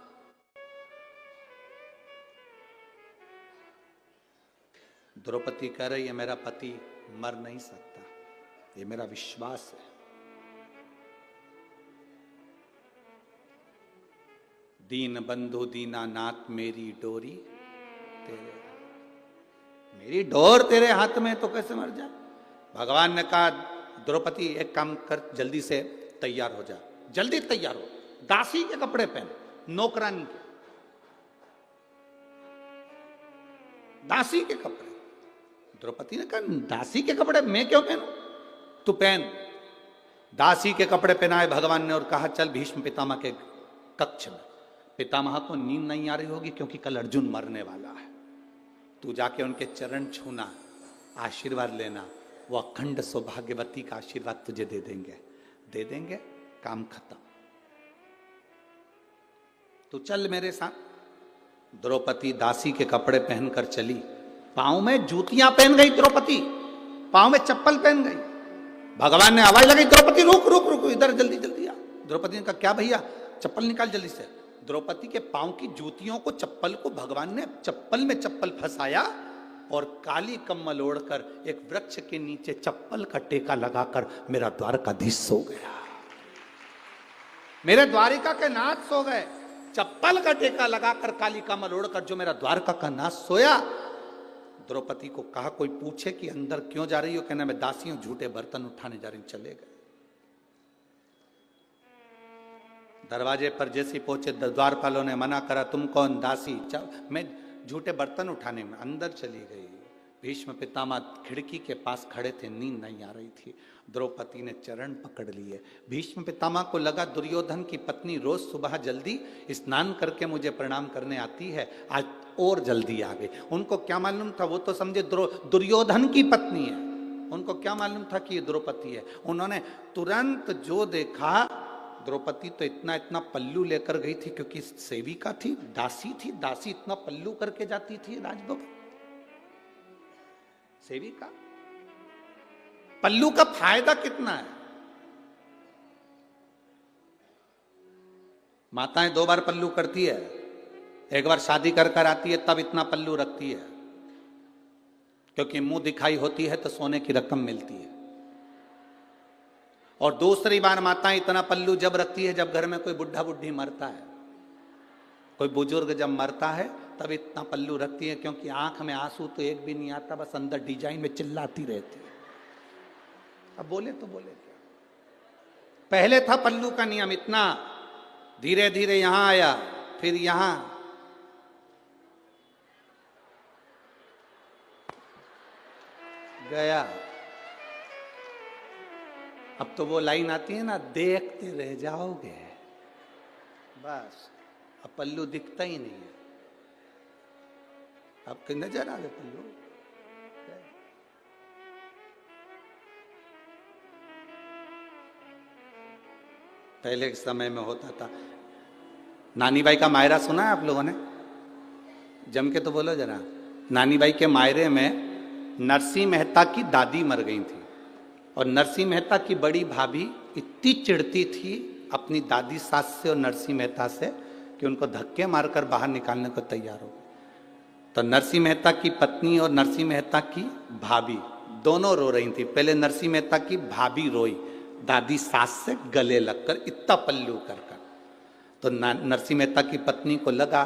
Speaker 1: द्रौपदी कह रही है मेरा पति मर नहीं सकता, ये मेरा विश्वास है। दीन बंधु दीनानाथ मेरी डोरी तेरे, मेरी डोर तेरे हाथ में, तो कैसे मर जाए। भगवान ने कहा द्रौपदी एक काम कर, जल्दी से तैयार हो जा, जल्दी तैयार हो, दासी के कपड़े पहन, नौकरानी के, दासी के कपड़े। द्रौपदी ने कहा दासी के कपड़े मैं क्यों पहनूं, तू पहन। दासी के कपड़े पहनाए भगवान ने और कहा चल भीष्म पितामह के कक्ष में। पितामह को नींद नहीं आ रही होगी क्योंकि कल अर्जुन मरने वाला है, तू जाके उनके चरण छूना, आशीर्वाद लेना, वो अखंड सौभाग्यवती का आशीर्वाद तुझे दे देंगे, दे देंगे, काम खत्म, तू चल मेरे साथ। द्रौपदी दासी के कपड़े पहनकर चली, पांव में जूतियां पहन गई द्रौपदी, पांव में चप्पल पहन गई। भगवान ने आवाज लगाई द्रौपदी रुक रुक रुक, इधर जल्दी जल्दी आ। द्रौपदी ने कहा क्या भैया, चप्पल निकाल जल्दी से। द्रौपदी के पांव की जूतियों को, चप्पल को भगवान ने चप्पल में चप्पल फंसाया और काली कम्बल ओढ़कर एक वृक्ष के नीचे चप्पल का टेका लगाकर मेरा द्वारकाधीश सो गया। मेरे द्वारिका के नाथ सो गए, चप्पल का टेका लगाकर काली कम्बल ओढ़कर जो मेरा द्वारका का नाथ सोया। द्रौपदी को कहा कोई पूछे कि अंदर क्यों जा रही हो, कहना मैं दासियों झूठे बर्तन उठाने जा रही हूं, चले गए। दरवाजे पर जैसे पहुंचे द्वारपालों ने मना करा, तुम कौन दासी, मैं झूठे बर्तन उठाने में। अंदर चली गई। भीष्म पितामह खिड़की के पास खड़े थे, नींद नहीं आ रही थी। द्रौपदी ने चरण पकड़ लिए। भीष्म पितामह को लगा दुर्योधन की पत्नी रोज सुबह जल्दी स्नान करके मुझे प्रणाम करने आती है, आज और जल्दी आ गई। उनको क्या मालूम था, वो तो समझे दुर्योधन की पत्नी है, उनको क्या मालूम था कि ये द्रौपदी है। उन्होंने तुरंत जो देखा, द्रौपदी तो इतना इतना पल्लू लेकर गई थी, क्योंकि सेविका थी, दासी थी, दासी इतना पल्लू करके जाती थी राजभवन। सेविका पल्लू का फायदा कितना है। माताएं 2 बार पल्लू करती है, एक बार शादी कर कर आती है तब इतना पल्लू रखती है, क्योंकि मुंह दिखाई होती है तो सोने की रकम मिलती है। और दूसरी बार माताएं इतना पल्लू जब रखती है जब घर में कोई बुढ़ा बुढ़ी मरता है, कोई बुजुर्ग जब मरता है तब इतना पल्लू रखती है, क्योंकि आंख में आंसू तो एक भी नहीं आता, बस अंदर डिजाइन में चिल्लाती रहती है। अब बोले तो बोले क्या। पहले था पल्लू का नियम इतना, धीरे धीरे यहां आया, फिर यहां, गया। अब तो वो लाइन आती है ना, देखते रह जाओगे, बस अब पल्लू दिखता ही नहीं है। आपके नजर आ गए पल्लू। पहले के समय में होता था। नानी बाई का मायरा सुना है आप लोगों ने? जम के तो बोलो जरा। नानी बाई के मायरे में नरसिंह मेहता की दादी मर गई थी, और नरसिंह मेहता की बड़ी भाभी इतनी चिढ़ती थी अपनी दादी सास से और नरसिंह मेहता से कि उनको धक्के मारकर बाहर निकालने को तैयार हो। तो नरसिंह मेहता की पत्नी और नरसिंह मेहता की भाभी दोनों रो रही थी। पहले नरसिंह मेहता की भाभी रोई, दादी सास से गले लगकर, इतना पल्लू कर कर। तो नरसिंह मेहता की पत्नी को लगा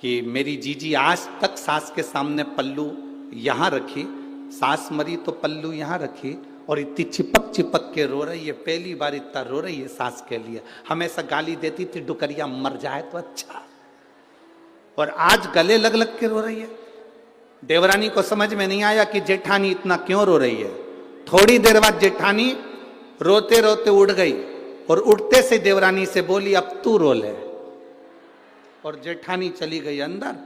Speaker 1: कि मेरी जीजी आज तक सास के सामने पल्लू यहां रखी, सास मरी तो पल्लू यहां रखी, और इतनी चिपक चिपक के रो रही है, पहली बार इतना रो रही है सास के लिए। हमेशा गाली देती थी, डुकरिया मर जाए तो अच्छा, और आज गले लग लग के रो रही है। देवरानी को समझ में नहीं आया कि जेठानी इतना क्यों रो रही है। थोड़ी देर बाद जेठानी रोते रोते उठ गई, और उठते से देवरानी से बोली, अब तू रो ले, और जेठानी चली गई अंदर।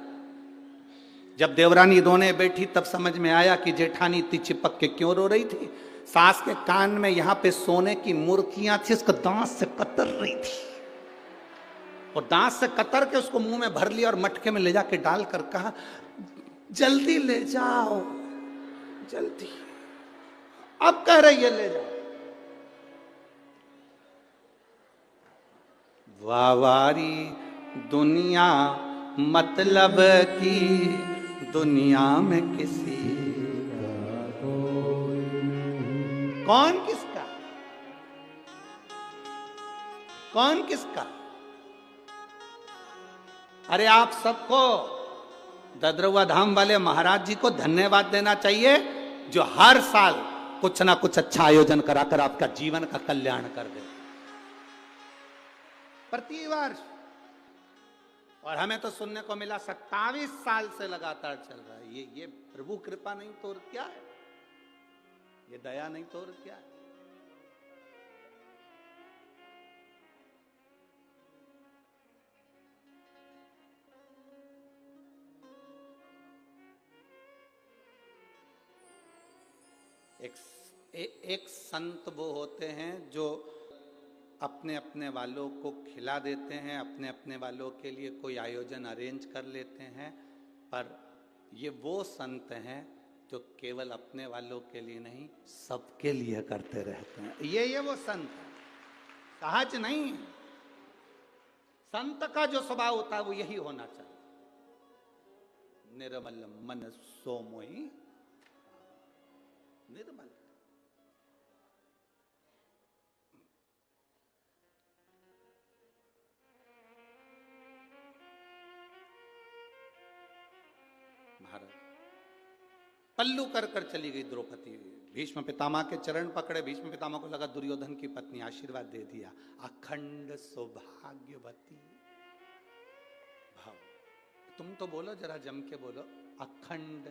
Speaker 1: जब देवरानी रोने बैठी तब समझ में आया कि जेठानी इतनी चिपक के क्यों रो रही थी। सास के कान में यहां पे सोने की मूर्तियां थी, उसको दांत से कतर रही थी, और दांत से कतर के उसको मुंह में भर लिया और मटके में ले जाके डालकर कहा, जल्दी ले जाओ, जल्दी। अब कह रही है ले जाओ। वावारी दुनिया मतलब की, दुनिया में किसी कौन किसका, कौन किसका। अरे आप सबको ददरुआ धाम वाले महाराज जी को धन्यवाद देना चाहिए, जो हर साल कुछ ना कुछ अच्छा आयोजन कराकर आपका जीवन का कल्याण कर दे, प्रतिवर्ष। और हमें तो सुनने को मिला 27 साल से लगातार चल रहा है। ये प्रभु कृपा नहीं तो और क्या है, ये दया नहीं तो और क्या है। एक संत वो होते हैं जो अपने अपने वालों को खिला देते हैं, अपने अपने वालों के लिए कोई आयोजन अरेंज कर लेते हैं, पर ये वो संत हैं जो केवल अपने वालों के लिए नहीं, सबके लिए करते रहते हैं। ये वो संत है, सहज नहीं है। संत का जो स्वभाव होता है वो यही होना चाहिए, निर्मल मन सो मोहि, निर्मल। महाराज पल्लू कर कर चली गई द्रौपदी, भीष्म पितामह के चरण पकड़े। भीष्म पितामह को लगा दुर्योधन की पत्नी, आशीर्वाद दे दिया, अखंड सौभाग्यवती भव। तुम तो बोलो, जरा जम के बोलो, अखंड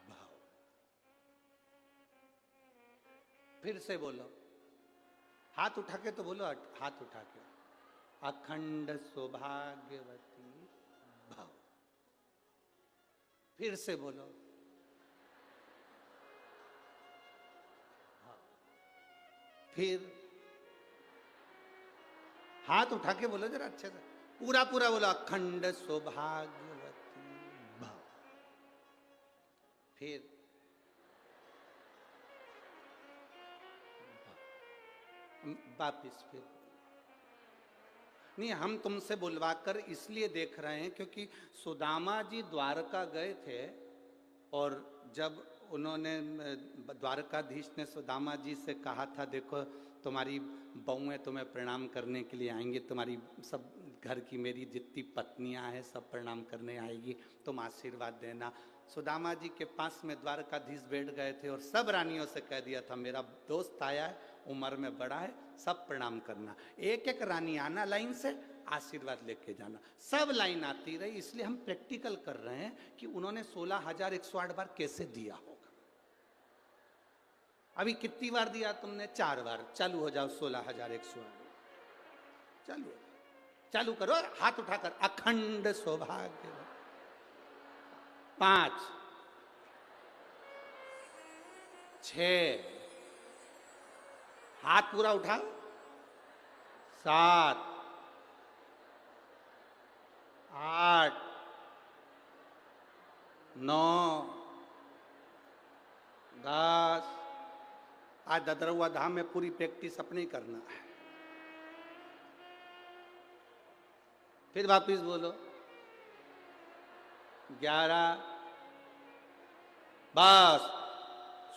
Speaker 1: भव। फिर से बोलो, हाथ उठा के तो बोलो, हाथ उठा के, अखंड सौभाग्यवती भव। फिर से बोलो, फिर हाथ उठा के बोलो जरा अच्छे से, पूरा पूरा बोलो, अखंड सौभाग्यवती भव। फिर वापिस, फिर नहीं, हम तुमसे बुलवा कर इसलिए देख रहे हैं क्योंकि सुदामा जी द्वारका गए थे और जब उन्होंने, द्वारकाधीश ने सुदामा जी से कहा था, देखो तुम्हारी बहुएं तुम्हें प्रणाम करने के लिए आएंगी, तुम्हारी सब घर की मेरी जितनी पत्नियां हैं सब प्रणाम करने आएगी, तुम आशीर्वाद देना। सुदामा जी के पास में द्वारकाधीश बैठ गए थे और सब रानियों से कह दिया था, मेरा दोस्त आया है, उम्र में बड़ा है, सब प्रणाम करना। एक एक रानी आना लाइन से, आशीर्वाद लेके जाना। सब लाइन आती रही, इसलिए हम प्रैक्टिकल कर रहे हैं कि उन्होंने 16,108 बार कैसे दिया होगा। अभी कितनी बार दिया तुमने? 4 बार। चालू हो जाओ, 16,108 चालू, चालू करो, हाथ उठाकर, अखंड सौभाग्य। 5, 6, हाथ पूरा उठाओ, 7, 8, 9, 10। आज ददरुआ धाम में पूरी प्रैक्टिस अपने ही करना है। फिर वापिस बोलो, 11। बस,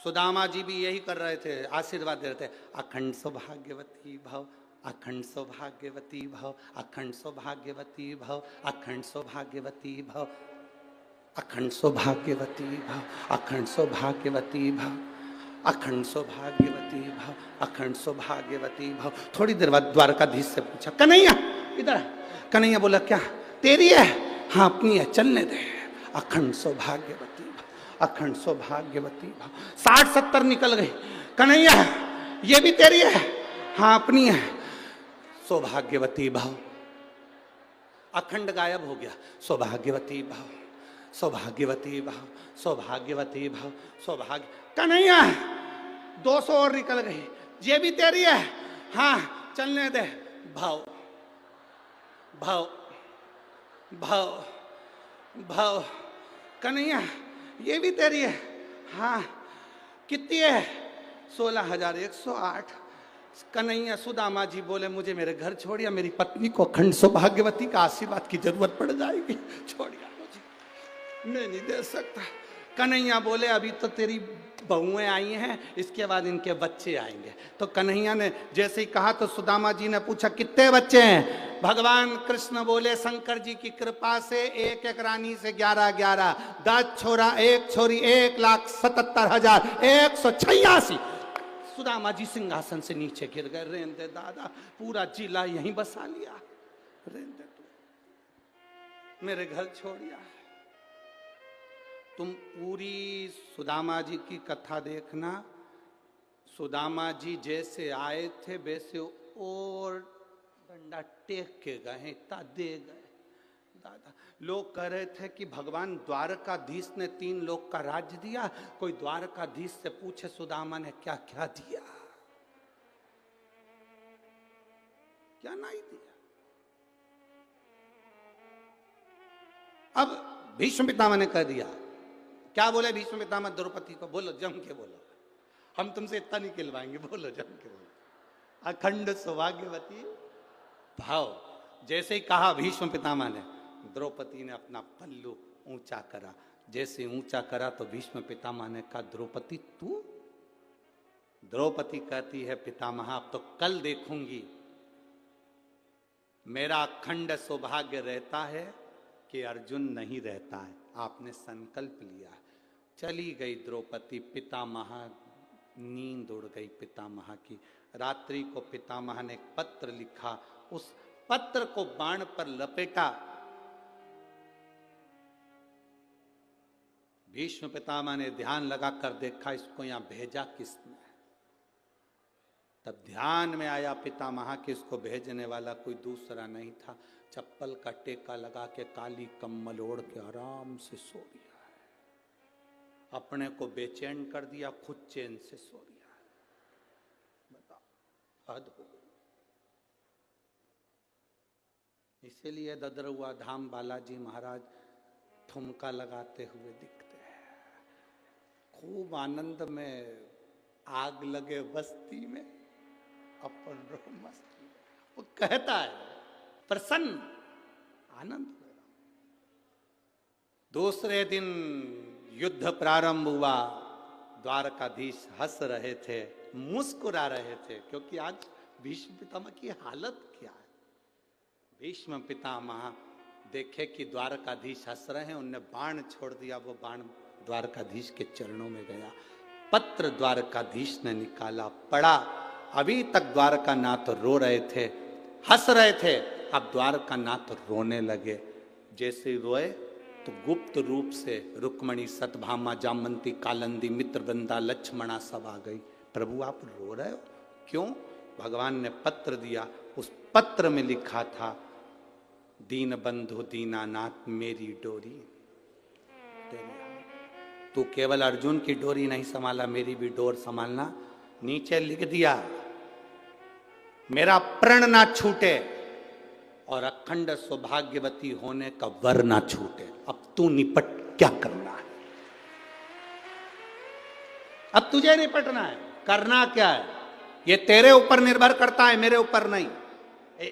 Speaker 1: सुदामा जी भी यही कर रहे थे, आशीर्वाद दे रहे थे, अखंड सौभाग्यवती भव, अखंड सौभाग्यवती भव, अखंड सौभाग्यवती भव, अखंड सौभाग्यवती भव, अखंड सौभाग्यवती भव, अखंड सौभाग्यवती भव, अखंड सौभाग्यवती भव, अखंड सौभाग्यवती भव। थोड़ी देर बाद द्वारकाधीश से पूछा, कन्हैया इधर। कन्हैया बोला, क्या तेरी है? हाँ अपनी है, चलने दे। अखंड सौभाग्यवती भव, अखंड सौभाग्यवती भव। 60-70 निकल गई। कन्हैया ये भी तेरी है? हाँ अपनी है। सौभाग्यवती भव। अखंड गायब हो गया। सौभाग्यवती भव, सौभाग्यवती भव, सौभाग्यवती भव, सौभाग्य। कन्हैया 200 और निकल गई। ये भी तेरी है? हाँ चलने दे। भव, भव, भव, भव। कन्हैया ये भी तेरी है? हाँ। कितनी है? 16,108। कन्हैया, सुदामा जी बोले, मुझे मेरे घर छोड़िया, मेरी पत्नी को अखंड सौभाग्यवती का आशीर्वाद की जरूरत पड़ जाएगी, छोड़िया मुझे, मैं नहीं दे सकता। कन्हैया बोले, अभी तो तेरी बहुएं आई हैं, इसके बाद इनके बच्चे आएंगे। तो कन्हैया ने जैसे ही कहा तो सुदामा जी ने पूछा, कितने बच्चे हैं? भगवान कृष्ण बोले, शंकर जी की कृपा से एक एक रानी से 11-11, 10 छोरा 1 छोरी, 1,77,186। सुदामा जी सिंहासन से नीचे गिर गए। रेन दे दादा, पूरा जिला यहीं बसा लिया। रेन दे तू, मेरे घर छोड़िया। तुम पूरी सुदामा जी की कथा देखना। सुदामा जी जैसे आए थे वैसे और डंडा टेक के गए, इतना दे गए। दादा, लोग कह रहे थे कि भगवान द्वारकाधीश ने 3 लोक का राज्य दिया। कोई द्वारकाधीश से पूछे सुदामा ने क्या क्या दिया, क्या नहीं दिया। अब भीष्म पितामह ने कह दिया। क्या बोले भीष्म पितामह द्रौपदी को? बोलो, जम के बोलो, हम तुमसे इतना नहीं खिलवाएंगे, बोलो जम के बोलो। अखंड सौभाग्यवती भाव। जैसे ही कहा भीष्म पितामह ने, द्रौपदी ने अपना पल्लू ऊंचा करा। जैसे ऊंचा करा तो भीष्म पितामह ने कहा, द्रौपदी तू? द्रौपदी कहती है, पितामह अब तो कल देखूंगी। मेरा अखंड सौभाग्य रहता है कि अर्जुन नहीं रहता है। आपने संकल्प लिया है। चली गई द्रौपदी, पितामह नींद उड़ गई पितामह की। रात्रि को पितामह ने एक पत्र लिखा, उस पत्र को बाण पर लपेटा। भीष्म पितामह ने ध्यान लगाकर देखा, इसको यहां भेजा किसने। तब ध्यान में आया पितामह कि इसको भेजने वाला कोई दूसरा नहीं था। चप्पल का टेका लगा के काली कम्बल ओढ़ के आराम से सो गया है। अपने को बेचैन कर दिया, खुद चैन से सो गया है। बताओ, हद हो गई। इसीलिए ददरुआ धाम बालाजी महाराज ठुमका लगाते हुए दिखते हैं। खूब आनंद में आग लगे बस्ती में, अपन रहो मस्ती में। वो कहता है प्रसन्न, आनंद हो रहा। दूसरे दिन युद्ध प्रारंभ हुआ। द्वारकाधीश हंस रहे थे, मुस्कुरा रहे थे, क्योंकि आज भीष्म पितामह की हालत क्या है। भीष्म पितामह देखे कि द्वारकाधीश हंस रहे हैं, उनने बाण छोड़ दिया। वो बाण द्वारकाधीश के चरणों में गया। पत्र द्वारकाधीश ने निकाला, पढ़ा। अभी तक द्वारकानाथ रो रहे थे, हंस रहे थे, अब द्वारकानाथ रोने लगे। जैसे रोए तो गुप्त रूप से रुक्मणी, सतभामा, जामंती, कालंदी, मित्रवृंदा, लक्ष्मणा सब आ गई। प्रभु आप रो रहे हो क्यों? भगवान ने पत्र दिया। उस पत्र में लिखा था, दीन बंधु दीनानाथ मेरी डोरी तेरे हाथ। तू केवल अर्जुन की डोरी नहीं संभाला, मेरी भी डोर संभालना। नीचे लिख दिया, मेरा प्रण ना छूटे और अखंड सौभाग्यवती होने का वर ना छूटे। अब तू निपट क्या करना है, अब तुझे निपटना है, करना क्या है, ये तेरे ऊपर निर्भर करता है, मेरे ऊपर नहीं।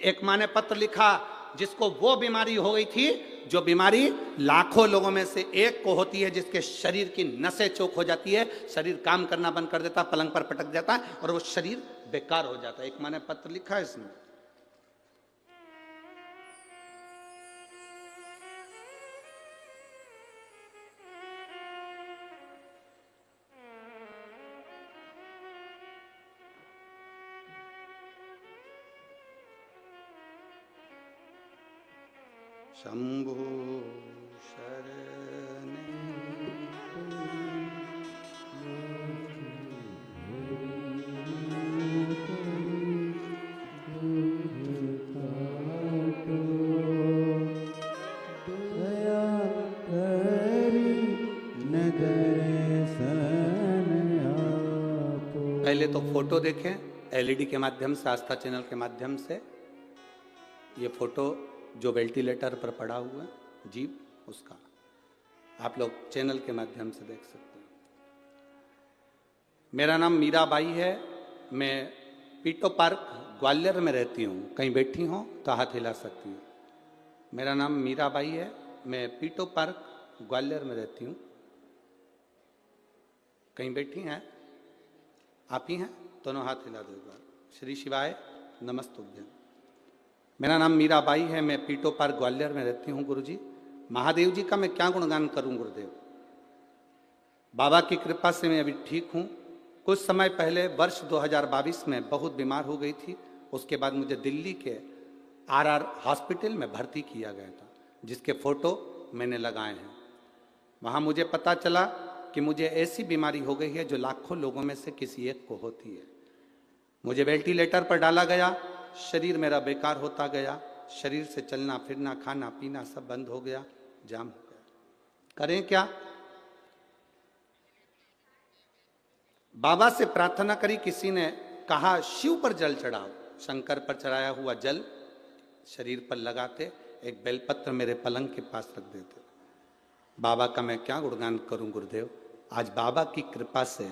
Speaker 1: एक माँ ने पत्र लिखा जिसको वो बीमारी हो गई थी, जो बीमारी लाखों लोगों में से एक को होती है, जिसके शरीर की नसें चौक हो जाती है, शरीर काम करना बंद कर देता, पलंग पर पटक जाता है और वो शरीर बेकार हो जाता है। एक माँ ने पत्र लिखा है इसमें। शंभु शरण पहले तो फोटो देखें एलईडी के माध्यम से, आस्था चैनल के माध्यम से। ये फोटो जो वेंटिलेटर पर पड़ा हुआ है जीव, उसका आप लोग चैनल के माध्यम से देख सकते हैं। मेरा नाम मीराबाई है, मैं पीटो पार्क ग्वालियर में रहती हूँ। कहीं बैठी हो तो हाथ हिला सकती हूँ। मेरा नाम मीराबाई है, मैं पीटो पार्क ग्वालियर में रहती हूँ। कहीं बैठी हैं आप ही हैं? दोनों हाथ हिला दो एक बार। श्री शिवाय नमस्तुभ्यं। मेरा नाम मीराबाई है, मैं पीटो पार्क ग्वालियर में रहती हूँ। गुरुजी, महादेव जी का मैं क्या गुणगान करूँ गुरुदेव। बाबा की कृपा से मैं अभी ठीक हूँ। कुछ समय पहले वर्ष 2022 में बहुत बीमार हो गई थी। उसके बाद मुझे दिल्ली के आरआर हॉस्पिटल में भर्ती किया गया था, जिसके फोटो मैंने लगाए हैं। वहाँ मुझे पता चला कि मुझे ऐसी बीमारी हो गई है जो लाखों लोगों में से किसी एक को होती है। मुझे वेंटिलेटर पर डाला गया, शरीर मेरा बेकार होता गया, शरीर से चलना फिरना खाना पीना सब बंद हो गया, जाम हो गया। करें क्या? बाबा से प्रार्थना करी। किसी ने कहा शिव पर जल चढ़ाओ। शंकर पर चढ़ाया हुआ जल शरीर पर लगाते, एक बेलपत्र मेरे पलंग के पास रख देते। बाबा का मैं क्या गुणगान करूं गुरुदेव। आज बाबा की कृपा से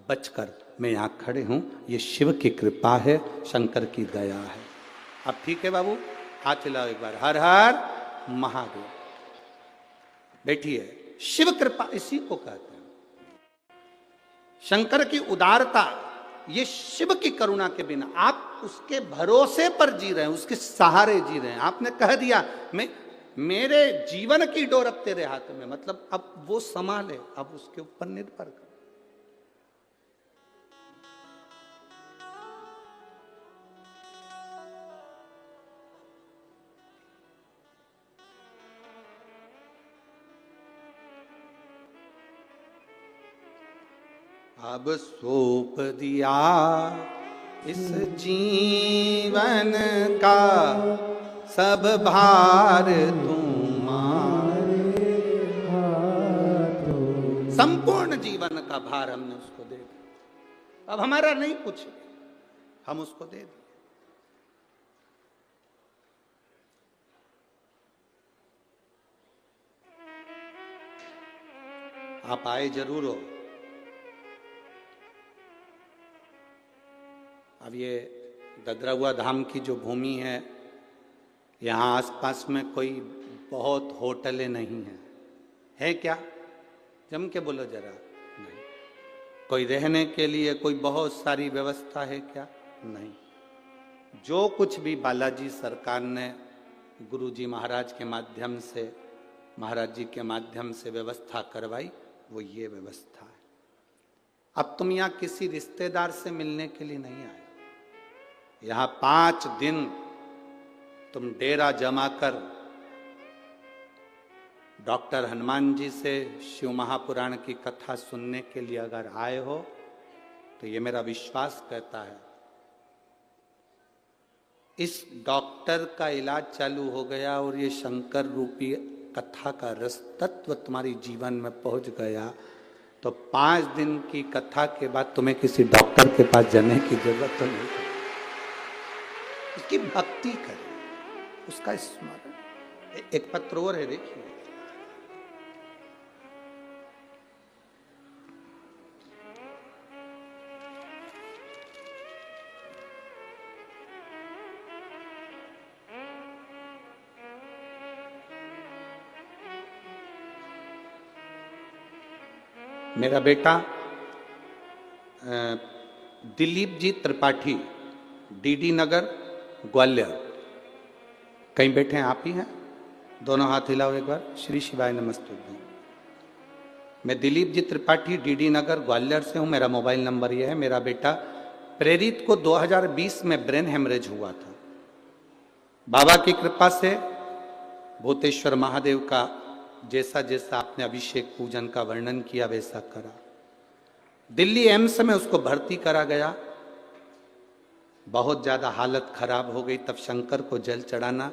Speaker 1: बचकर मैं यहाँ खड़े हूँ। ये शिव की कृपा है, शंकर की दया है। अब ठीक है बाबू, हाथ हिलाओ एक बार। हर हर महादेव। बैठिए। शिव कृपा इसी को कहते हैं। शंकर की उदारता, ये शिव की करुणा के बिना आप उसके भरोसे पर जी रहे हैं, उसके सहारे जी रहे हैं। आपने कह दिया मेरे जीवन की डोर अब तेरे हाथ में, मतलब अब वो संभाले, अब उसके ऊपर निर्भर कर। अब सौंप दिया इस जीवन का सब भार तुम्हारे हाथों। संपूर्ण जीवन का भार हमने उसको दे दिया, अब हमारा नहीं कुछ, हम उसको दे दिए। आप आए जरूर हो। अब ये ददरौआ धाम की जो भूमि है, यहाँ आसपास में कोई बहुत होटलें नहीं हैं, है क्या? जम के बोलो जरा। नहीं। कोई रहने के लिए कोई बहुत सारी व्यवस्था है क्या? नहीं। जो कुछ भी बालाजी सरकार ने गुरुजी महाराज के माध्यम से, महाराज जी के माध्यम से व्यवस्था करवाई, वो ये व्यवस्था है। अब तुम यहाँ किसी रिश्तेदार से मिलने के लिए नहीं आए, यहाँ 5 दिन तुम डेरा जमा कर डॉक्टर हनुमान जी से शिव महापुराण की कथा सुनने के लिए अगर आए हो, तो ये मेरा विश्वास कहता है इस डॉक्टर का इलाज चालू हो गया और ये शंकर रूपी कथा का रस तत्व तुम्हारी जीवन में पहुंच गया, तो 5 दिन की कथा के बाद तुम्हें किसी डॉक्टर के पास जाने की जरूरत तो नहीं है। उसकी भक्ति करें, उसका स्मरण। एक पत्र और है, देखिए। मेरा बेटा दिलीप जी त्रिपाठी, डीडी नगर, ग्वालियर। कहीं बैठे हैं? आप ही हैं? दोनों हाथ हिलाओ एक बार। श्री शिवाय नमस्ते। मैं दिलीप जी त्रिपाठी, डीडी नगर, ग्वालियर से हूं। मेरा मोबाइल नंबर यह है। मेरा बेटा प्रेरित को 2020 में ब्रेन हेमरेज हुआ था। बाबा की कृपा से भूतेश्वर महादेव का जैसा जैसा आपने अभिषेक पूजन का वर्णन किया वैसा करा। दिल्ली एम्स में उसको भर्ती करा गया। बहुत ज्यादा हालत खराब हो गई। तब शंकर को जल चढ़ाना,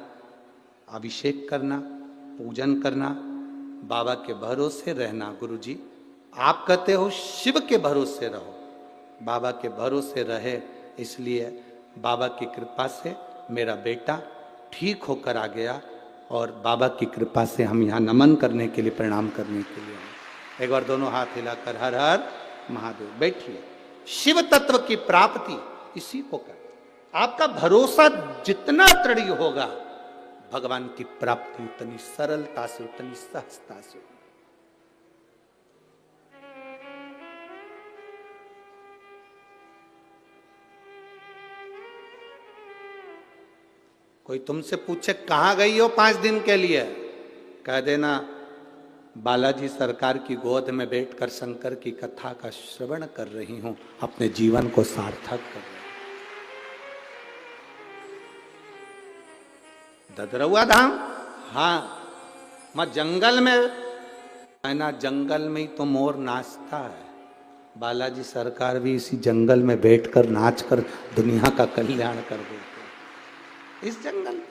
Speaker 1: अभिषेक करना, पूजन करना, बाबा के भरोसे रहना। गुरुजी आप कहते हो शिव के भरोसे रहो, बाबा के भरोसे रहे। इसलिए बाबा की कृपा से मेरा बेटा ठीक होकर आ गया और बाबा की कृपा से हम यहाँ नमन करने के लिए, प्रणाम करने के लिए आए। एक बार दोनों हाथ हिलाकर हर हर महादेव। बैठिए। शिव तत्व की प्राप्ति इसी को कर। आपका भरोसा जितना दृढ़ होगा, भगवान की प्राप्ति उतनी सरलता से, उतनी सहजता से। कोई तुमसे पूछे कहां गई हो 5 दिन के लिए, कह देना बालाजी सरकार की गोद में बैठकर शंकर की कथा का श्रवण कर रही हूं, अपने जीवन को सार्थक कर रही हूं। ददरौआ धाम, हाँ, मैं जंगल में है ना, जंगल में ही तो मोर नाचता है। बालाजी सरकार भी इसी जंगल में बैठकर नाचकर दुनिया का कल्याण कर देते हैं। इस जंगल में,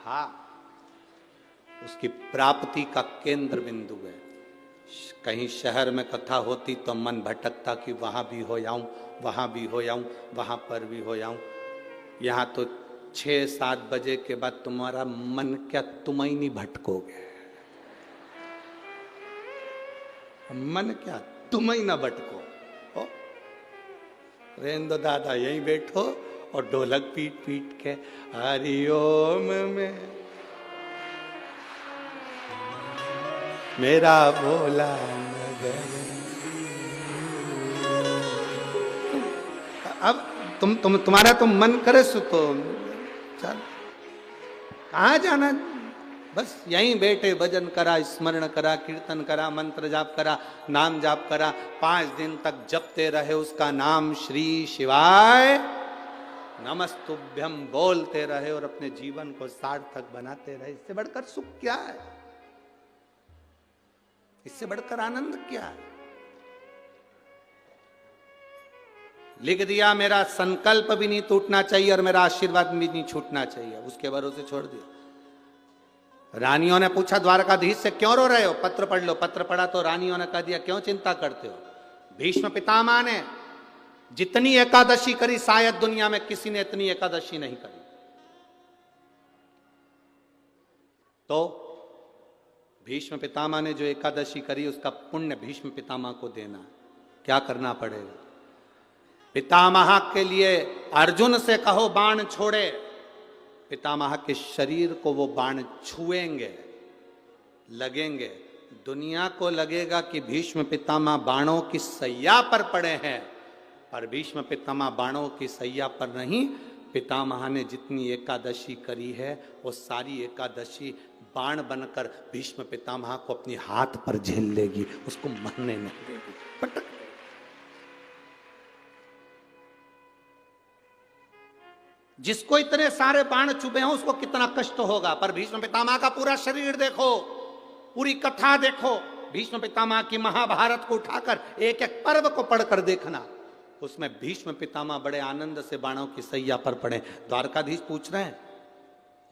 Speaker 1: हाँ, उसकी प्राप्ति का केंद्र बिंदु है। कहीं शहर में कथा होती तो मन भटकता कि वहां भी हो जाऊं, वहां भी हो जाऊं, वहां पर भी हो जाऊं। यहाँ तो 6-7 बजे के बाद तुम्हारा मन क्या, तुम ही नहीं भटकोगे। मन क्या, तुम ही ना भटको। रहने दो दादा, यहीं बैठो और ढोलक पीट पीट के हरिओम में मेरा भोला नगर। अब तुम्हारा तो मन करे सो तो चल, कहाँ जाना, बस यहीं बैठे भजन करा, स्मरण करा, कीर्तन करा, मंत्र जाप करा, नाम जाप करा, 5 दिन तक जपते रहे उसका नाम श्री शिवाय नमस्तुभ्यम बोलते रहे और अपने जीवन को सार्थक बनाते रहे। इससे बढ़कर सुख क्या है? इससे बढ़कर आनंद क्या है? लिख दिया, मेरा संकल्प भी नहीं टूटना चाहिए और मेरा आशीर्वाद भी नहीं छूटना चाहिए, उसके भरोसे छोड़ दिया। रानियों ने पूछा द्वारकाधीश से, क्यों रो रहे हो? पत्र पढ़ लो। पत्र पढ़ा तो रानियों ने कह दिया, क्यों चिंता करते हो? भीष्म पितामह ने जितनी एकादशी करी शायद दुनिया में किसी ने इतनी एकादशी नहीं करी। तो भीष्म पितामह ने जो एकादशी करी उसका पुण्य भीष्म पितामह को देना। क्या करना पड़ेगा? पितामह के लिए अर्जुन से कहो बाण छोड़े, पितामह के शरीर को वो बाण छुएंगे, लगेंगे। दुनिया को लगेगा कि भीष्म पितामह बाणों की सैया पर पड़े हैं, पर भीष्म पितामह बाणों की सैया पर नहीं। पितामह ने जितनी एकादशी करी है वो सारी एकादशी बाण बनकर भीष्म पितामह को अपने हाथ पर झेल लेगी, उसको मरने नहीं देगी, पटक। जिसको इतने सारे बाण चुभे हों उसको कितना कष्ट होगा, पर भीष्म पितामह का पूरा शरीर देखो, पूरी कथा देखो, भीष्म पितामह की महाभारत को उठाकर एक एक पर्व को पढ़कर देखना, उसमें भीष्म पितामह बड़े आनंद से बाणों की सैया पर पड़े। द्वारकाधीश पूछ रहे हैं,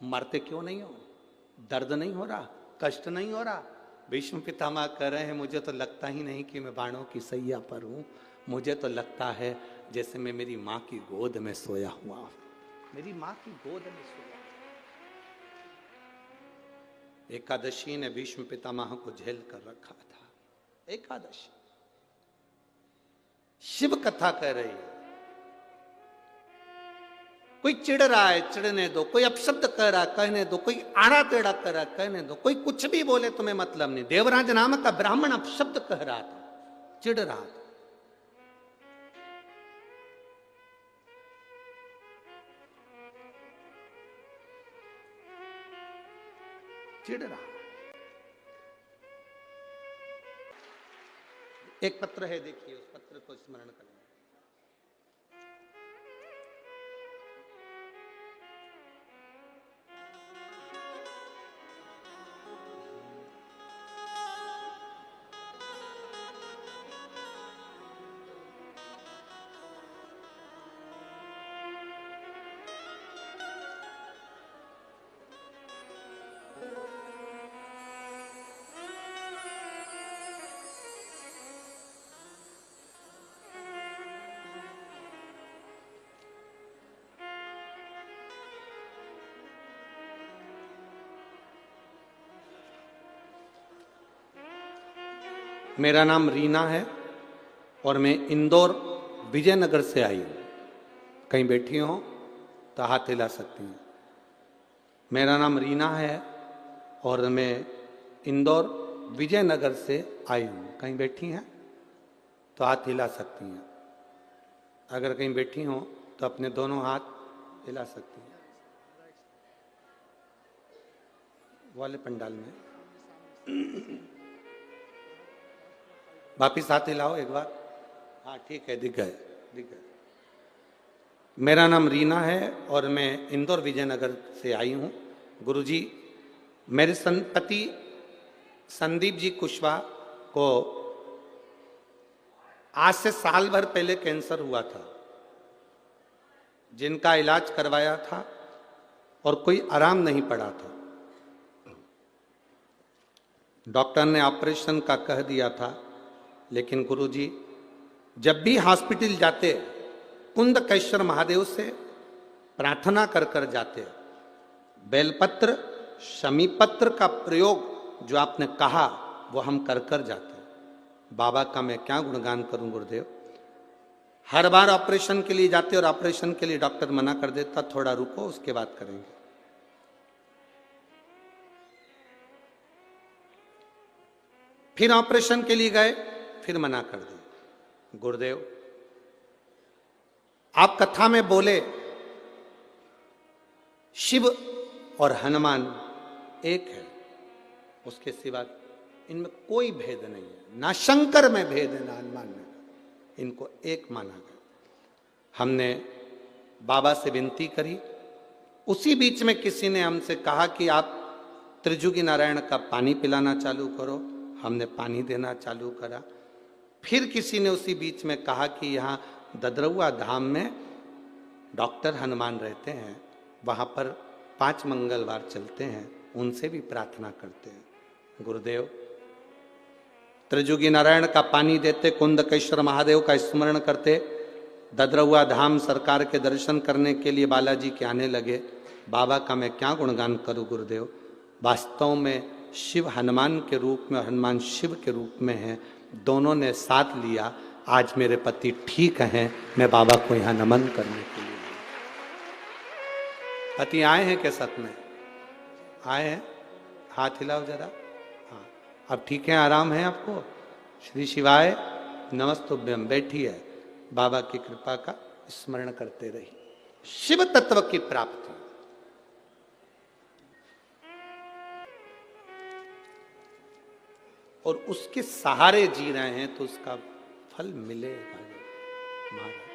Speaker 1: मरते क्यों नहीं हो? दर्द नहीं हो रहा? कष्ट नहीं हो रहा? भीष्म पितामह कह रहे हैं, मुझे तो लगता ही नहीं कि मैं बाणों की सैया पर हूं, मुझे तो लगता है जैसे मैं मेरी मां की गोद में सोया हुआ हूं, मेरी मां की गोद में सोया। एकादशी ने भीष्म पितामह को झेल कर रखा था। एकादशी शिव कथा कह रही है। कोई चिढ़ रहा है, चिढ़ने दो। कोई अपशब्द कह रहा है, कहने दो। कोई आड़ा टेढ़ा कह रहा है, कहने दो। कोई कुछ भी बोले, तुम्हें मतलब नहीं। देवराज नामक का ब्राह्मण अपशब्द कह रहा था, चिढ़ रहा था। चिढ़ रहा। एक पत्र है, देखिए, उस पत्र को स्मरण करें। मेरा नाम रीना है और मैं इंदौर विजयनगर से आई हूँ। कहीं बैठी हो तो हाथ हिला सकती हैं। मेरा नाम रीना है और मैं इंदौर विजयनगर से आई हूँ। कहीं बैठी हैं तो हाथ हिला सकती हैं। अगर कहीं बैठी हो तो अपने दोनों हाथ हिला सकती हैं। वाले पंडाल में वापिस हाथ हिलाओ एक बार। हाँ ठीक है, दिख गए, दिख गए। मेरा नाम रीना है और मैं इंदौर विजयनगर से आई हूँ। गुरुजी, मेरे पति संदीप जी कुशवाहा को आज से साल भर पहले कैंसर हुआ था, जिनका इलाज करवाया था और कोई आराम नहीं पड़ा था। डॉक्टर ने ऑपरेशन का कह दिया था, लेकिन गुरुजी जब भी हॉस्पिटल जाते कुंदकेश्वर महादेव से प्रार्थना कर कर जाते। बेलपत्र शमीपत्र का प्रयोग जो आपने कहा वो हम कर कर जाते। बाबा का मैं क्या गुणगान करूं गुरुदेव। हर बार ऑपरेशन के लिए जाते और ऑपरेशन के लिए डॉक्टर मना कर देता, थोड़ा रुको उसके बाद करेंगे। फिर ऑपरेशन के लिए गए, फिर मना कर दिया। गुरुदेव, आप कथा में बोले शिव और हनुमान एक है, उसके सिवा इनमें कोई भेद नहीं है। ना शंकर में भेद है, ना हनुमान में, इनको एक माना गया। हमने बाबा से विनती करी, उसी बीच में किसी ने हमसे कहा कि आप त्रिजुगी नारायण का पानी पिलाना चालू करो। हमने पानी देना चालू करा। फिर किसी ने उसी बीच में कहा कि यहाँ ददरौआ धाम में डॉक्टर हनुमान रहते हैं, वहाँ पर 5 मंगलवार चलते हैं, उनसे भी प्रार्थना करते हैं। गुरुदेव त्रिजुगी नारायण का पानी देते, कुंदकेश्वर महादेव का स्मरण करते, ददरौआ धाम सरकार के दर्शन करने के लिए बालाजी के आने लगे। बाबा का मैं क्या गुणगान करूं गुरुदेव। वास्तव में शिव हनुमान के रूप में और हनुमान शिव के रूप में हैं, दोनों ने साथ लिया। आज मेरे पति ठीक हैं, मैं बाबा को यहाँ नमन करने के लिए। पति आए हैं क्या सत में? आए हैं? हाथ हिलाओ जरा। हाँ, अब ठीक है, आराम है आपको? श्री शिवाय नमस्तुभ्यम। बैठी है, बाबा की कृपा का स्मरण करते रही। शिव तत्व की प्राप्ति, और उसके सहारे जी रहे हैं तो उसका फल मिलेगा महाराज।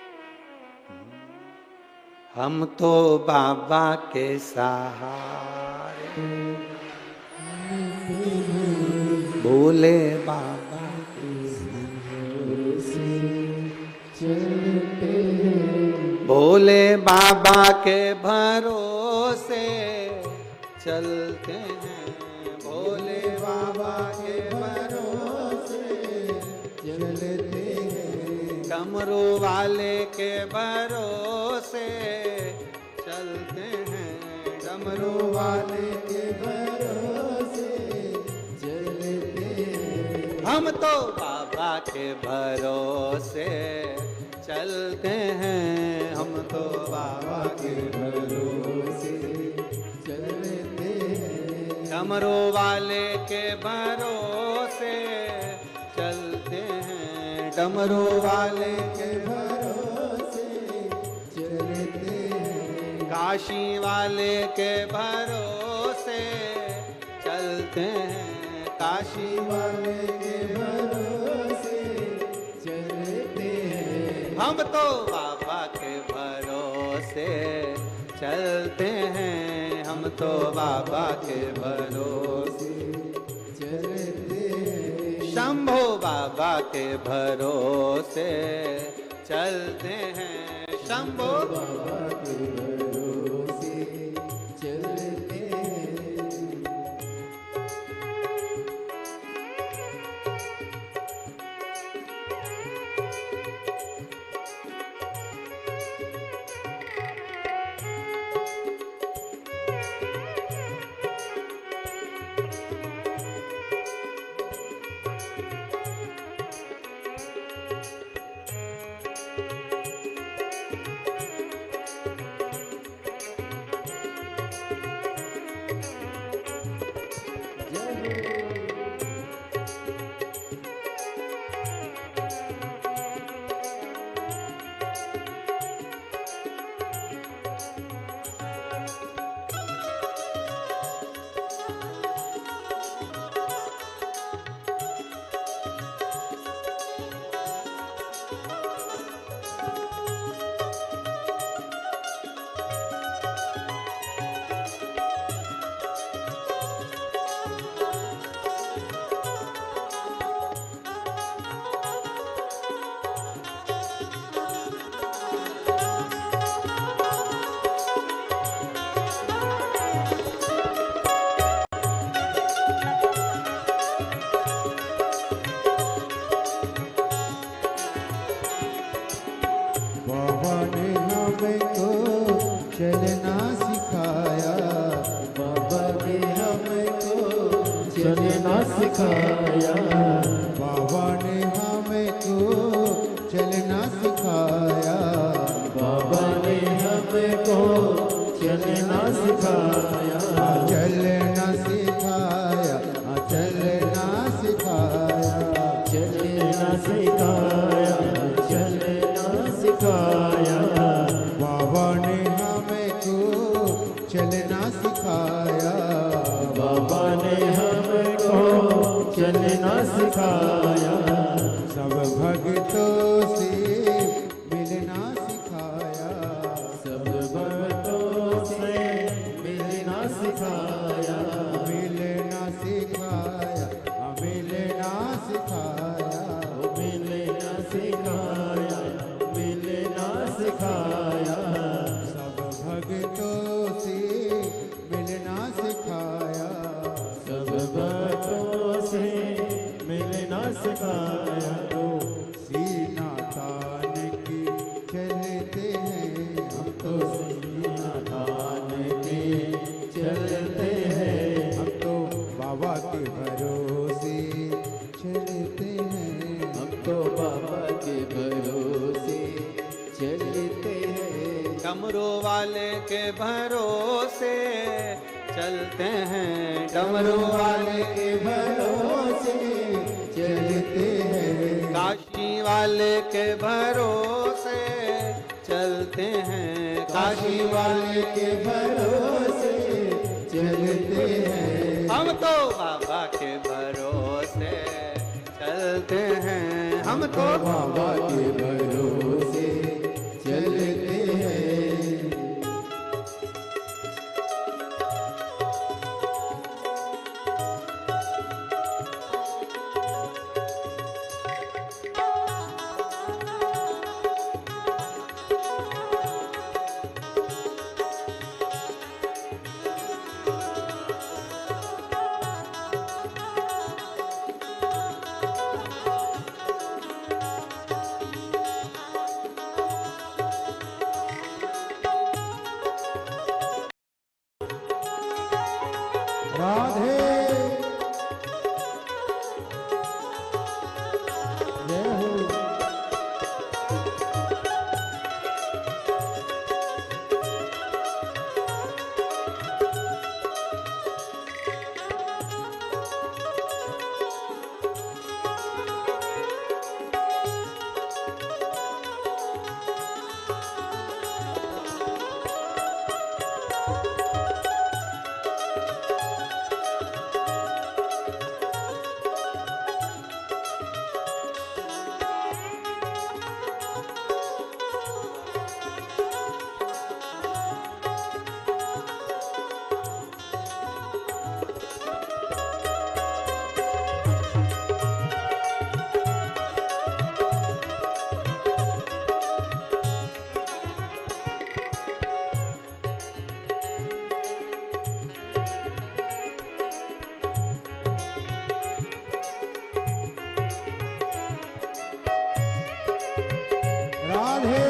Speaker 1: हम तो बाबा के सहारे, बोले बाबा के भोले बाबा के भरोसे चलते हैं, भोले बाबा के भरोसे चलते हैं, डमरू वाले के भरोसे चलते हैं, डमरू वाले के भरोसे चलते हैं। हम तो बाबा के भरोसे चलते हैं, हम तो बाबा के भरोसे चलते हैं, डमरू वाले के भरोसे चलते हैं, डमरू वाले के भरोसे चलते हैं, काशी वाले के भरोसे चलते हैं, काशी वाले के भरोसे चलते हैं। हम तो बाबा के भरोसे चलते हैं, हम तो बाबा के भरोसे चलते हैं, शंभो बाबा के भरोसे चलते हैं, शंभो बाबा के भरोसे चलते हैं।
Speaker 2: चलना सिखाया, बाबा ने हमको चलना सिखाया, बाबा ने हमको चलना सिखाया, बाबा ने हमको चलना सिखाया, चलना सिखाया, चलना सिखाया, चलना सिखाया, चलना सिखाया, बाबा ने हमको चलना सिखाया, बाबा ने हमको
Speaker 3: चलना सिखाया,
Speaker 2: सब भक्तों से मिलना सिखाया,
Speaker 3: सब भक्तों से मिलना सिखाया,
Speaker 2: मिलना सिखाया, मिलना सिखाया,
Speaker 3: मिलना सिखाया, मिलना सिखाया,
Speaker 2: सब भक्तों से मिलना सिखाया,
Speaker 3: सब भक्तों से मिलना सिखाया।
Speaker 2: तो सीना तान के चलते हैं हम तो,
Speaker 3: सीना तान के चलते हैं,
Speaker 2: हम तो बाबा के भरोसे चलते हैं,
Speaker 3: हम तो बाबा के भरोसे चलते हैं,
Speaker 1: डमरू वाले के भरोसे चलते हैं, डमरू वाले के
Speaker 3: भरोसे
Speaker 2: चलते हैं,
Speaker 1: काशी वाले के भरोसे चलते हैं, काशी वाले के
Speaker 3: भरोसे चलते हैं,
Speaker 1: हम तो बाबा के भरोसे चलते हैं, हम तो
Speaker 3: बाबा के भरोसे चलते हैं।
Speaker 2: राधे जय हो। राधे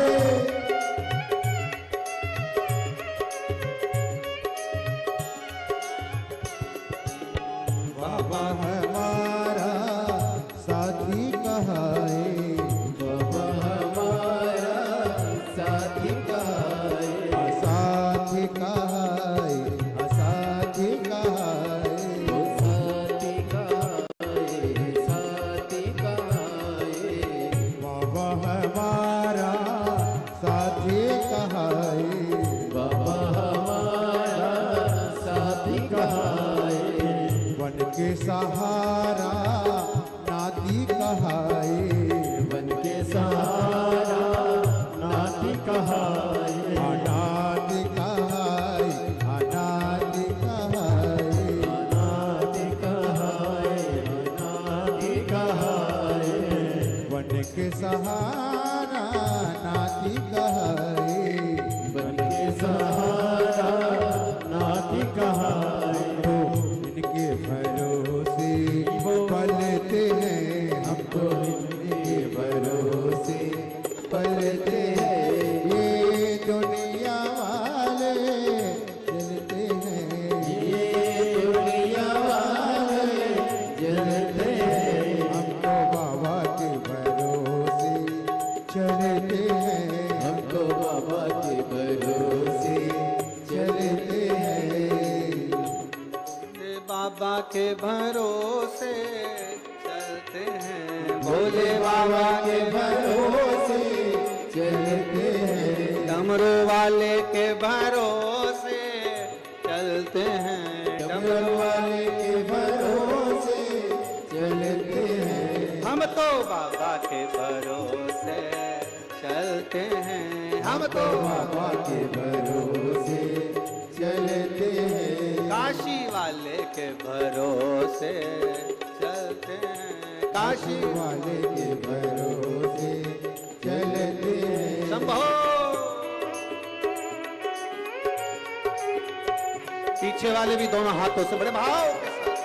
Speaker 2: बाबा हमारा साथी कहाए,
Speaker 3: बाबा हमारा साथी कहाए,
Speaker 2: साथी कहाए, साथी कहाए,
Speaker 3: ओ साथी कहाए, साथी कहाए,
Speaker 2: बाबा हमारा साथी कहाए,
Speaker 3: बाबा हमारा साथी कहाए,
Speaker 2: वन के सहारा नाती कहाए,
Speaker 3: बन के सहारा नाती कहाए,
Speaker 2: अनाथ कहाए, अनाथ कहाए,
Speaker 3: नाती कहाए, नाती कहाए,
Speaker 2: वन के सहारा नाती कहाए,
Speaker 3: बन के सहारा नाती कहाए,
Speaker 2: तो इनके भरोसे पलते हैं हम तो,
Speaker 3: इनके भरोसे पलते हैं,
Speaker 2: ये दुनिया वाले चलते हैं,
Speaker 3: ये दुनिया वाले जलते हैं,
Speaker 2: हम तो बाबा के भरोसे चलते हैं,
Speaker 3: हम तो बाबा के भरोसे चलते हैं,
Speaker 1: बाबा के भरोसे चलते हैं, भोले बाबा के
Speaker 3: भरोसे चलते हैं,
Speaker 1: डमरू वाले के भरोसे चलते हैं,
Speaker 3: डमरू वाले के भरोसे चलते
Speaker 1: बाबा के भरोसे चलते हैं, हम तो
Speaker 3: बाबा के भरोसे चलते हैं,
Speaker 1: काशी वाले के भरोसे चलते हैं, काशी
Speaker 3: वाले के भरोसे चलते हैं।
Speaker 1: संभो। पीछे वाले भी दोनों हाथों से बड़े भाव के साथ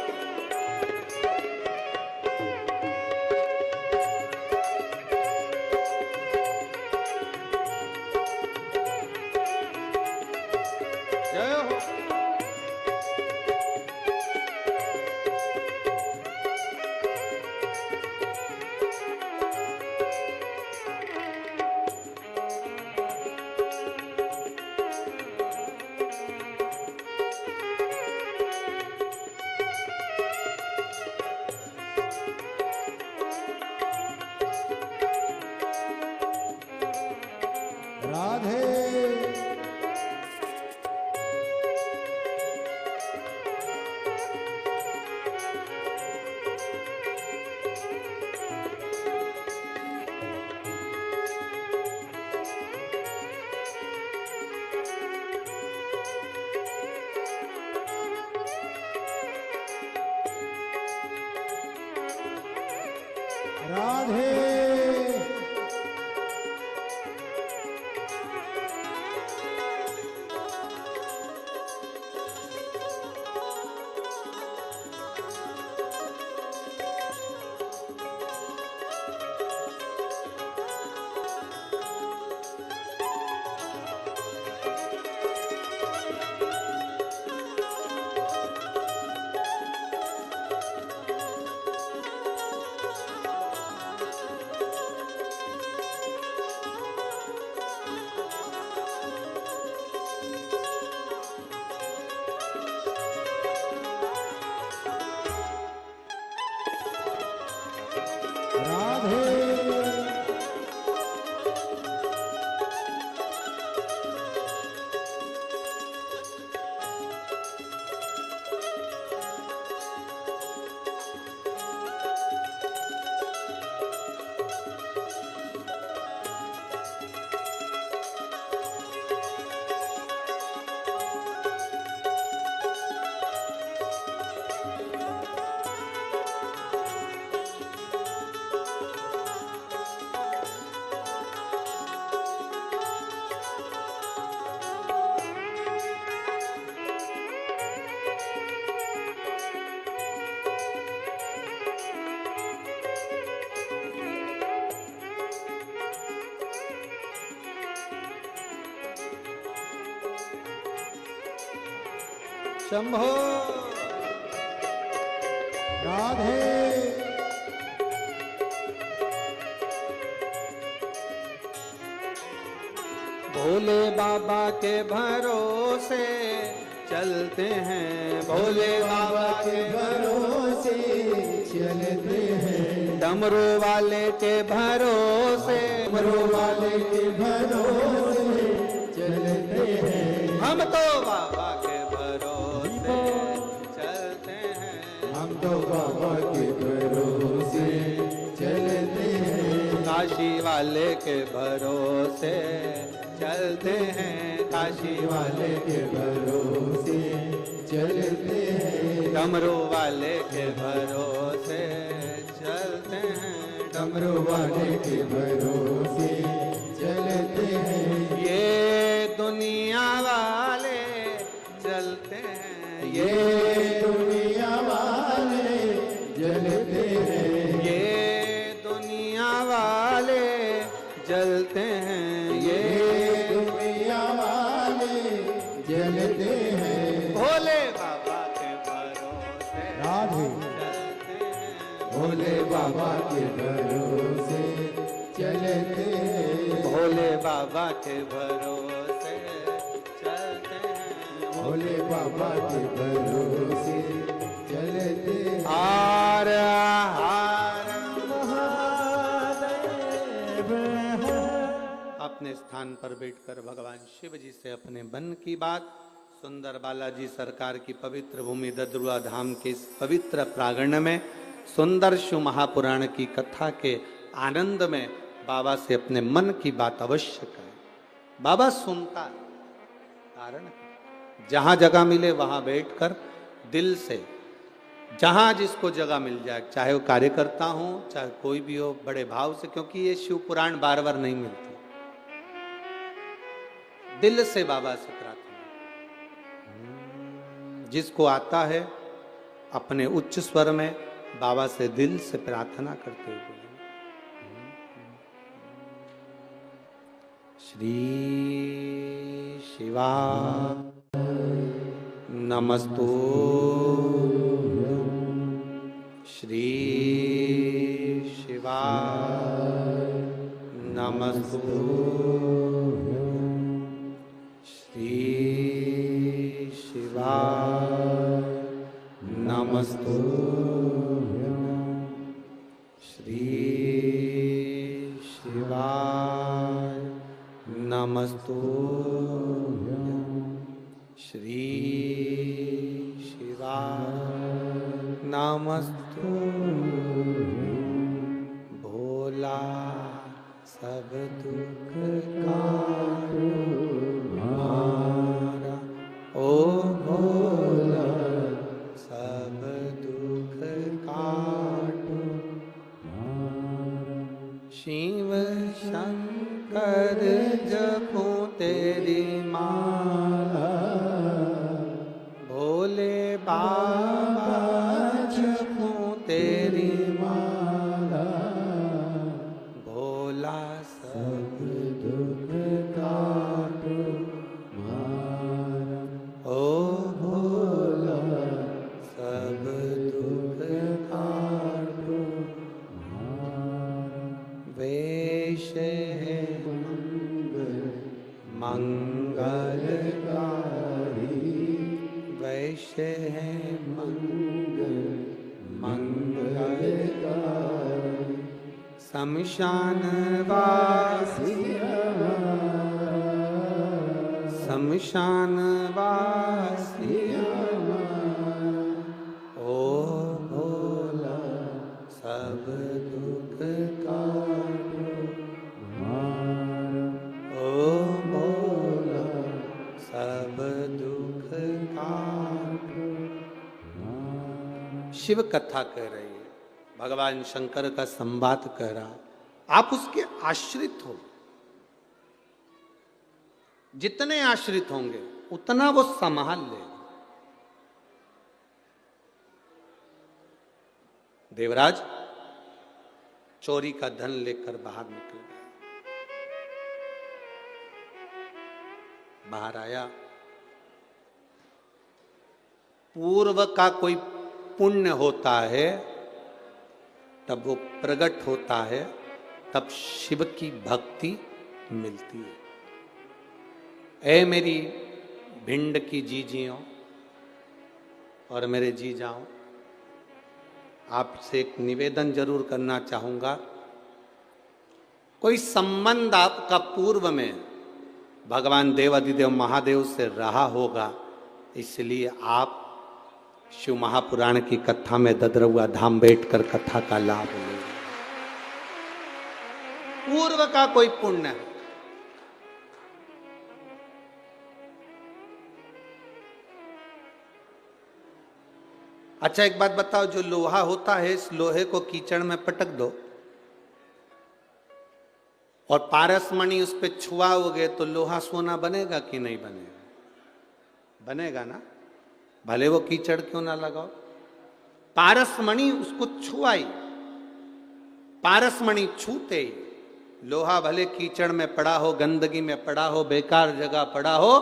Speaker 1: जय हो।
Speaker 2: राधे राधे
Speaker 1: शंभो।
Speaker 2: राधे
Speaker 1: भोले बाबा के भरोसे चलते हैं, भोले बाबा के
Speaker 3: भरोसे चलते हैं,
Speaker 1: डमरू वाले के भरोसे,
Speaker 3: डमरू वाले के भरोसे चलते हैं,
Speaker 1: हम तो बाबा के भरोसे चलते हैं,
Speaker 3: हम तो बाबा के भरोसे चलते हैं,
Speaker 1: काशी वाले के भरोसे चलते हैं, काशी वाले
Speaker 3: के भरोसे चलते हैं,
Speaker 1: डमरू वाले के भरोसे चलते हैं,
Speaker 3: डमरू वाले के भरोसे चलते हैं,
Speaker 1: ये दुनिया वाले चलते हैं,
Speaker 3: ये दुनिया वाले जलते हैं,
Speaker 1: ये दुनिया वाले जलते हैं, ये
Speaker 3: दुनिया वाले जलते हैं,
Speaker 1: भोले बाबा के भरोसे
Speaker 2: राधे
Speaker 1: चलते हैं,
Speaker 3: भोले बाबा के भरोसे चलते हैं,
Speaker 1: भोले बाबा के भरोसे चलते हैं,
Speaker 3: भोले बाबा के भरोसे चलते हैं।
Speaker 1: हार हार अपने स्थान पर बैठकर भगवान शिव जी से अपने मन की बात सुंदर बालाजी सरकार की पवित्र भूमि ददरुआ धाम के इस पवित्र प्रांगण में सुंदर शिव महापुराण की कथा के आनंद में बाबा से अपने मन की बात अवश्य करें। बाबा सुनता है, कारण जहां जगह मिले वहां बैठकर दिल से, जहां जिसको जगह मिल जाए, चाहे वो कार्यकर्ता हो चाहे कोई भी हो, बड़े भाव से, क्योंकि ये शिव पुराण बार बार नहीं मिलती, दिल से बाबा से प्रार्थना। जिसको आता है अपने उच्च स्वर में बाबा से दिल से प्रार्थना करते हुए, श्री शिवा नमस्तु, श्री शिवा नमस्तु, श्री शिवा नमस्तु, श्री शिवा नमस्तु, श्री शिवा नमस्तु। भोला सब दुख काटो हमारा, ओ भोला सब दुख काटो हमारा। शिव शंकर जपो तेरी माला, भोले बाबा जपो तेरी माला, भोला सब दुख काटो हमारा, ओ भोला सब दुख काटो हमारा। वेश है मंगलकारी, वैश्य है मंगलकारी, शमशान वासी, शमशान वासी, ओ भोला सब दुख काटो हमारा, ओ भोला सब दुख काटो हमारा। शिव कथा कह रही है, भगवान शंकर का संवाद कह रहा, आप उसके आश्रित हो। जितने आश्रित होंगे उतना वो संभाल लेगा। देवराज चोरी का धन लेकर बाहर निकल गया। बाहर आया, पूर्व का कोई पुण्य होता है तब वो प्रकट होता है, तब शिव की भक्ति मिलती है। ऐ मेरी भिंड की जीजियों और मेरे जी जाओ, आपसे एक निवेदन जरूर करना चाहूंगा। कोई संबंध आपका पूर्व में भगवान देवाधिदेव महादेव से रहा होगा, इसलिए आप शिव महापुराण की कथा में ददरुआ धाम बैठकर कथा का लाभ ले। पूर्व का कोई पुण्य है। अच्छा एक बात बताओ, जो लोहा होता है, इस लोहे को कीचड़ में पटक दो और पारसमणि उस पर छुआओगे तो लोहा सोना बनेगा कि नहीं बनेगा? बनेगा ना, भले वो कीचड़ क्यों ना लगाओ। पारसमणि उसको छुआई, पारसमणि छूते ही लोहा भले कीचड़ में पड़ा हो, गंदगी में पड़ा हो, बेकार जगह पड़ा हो,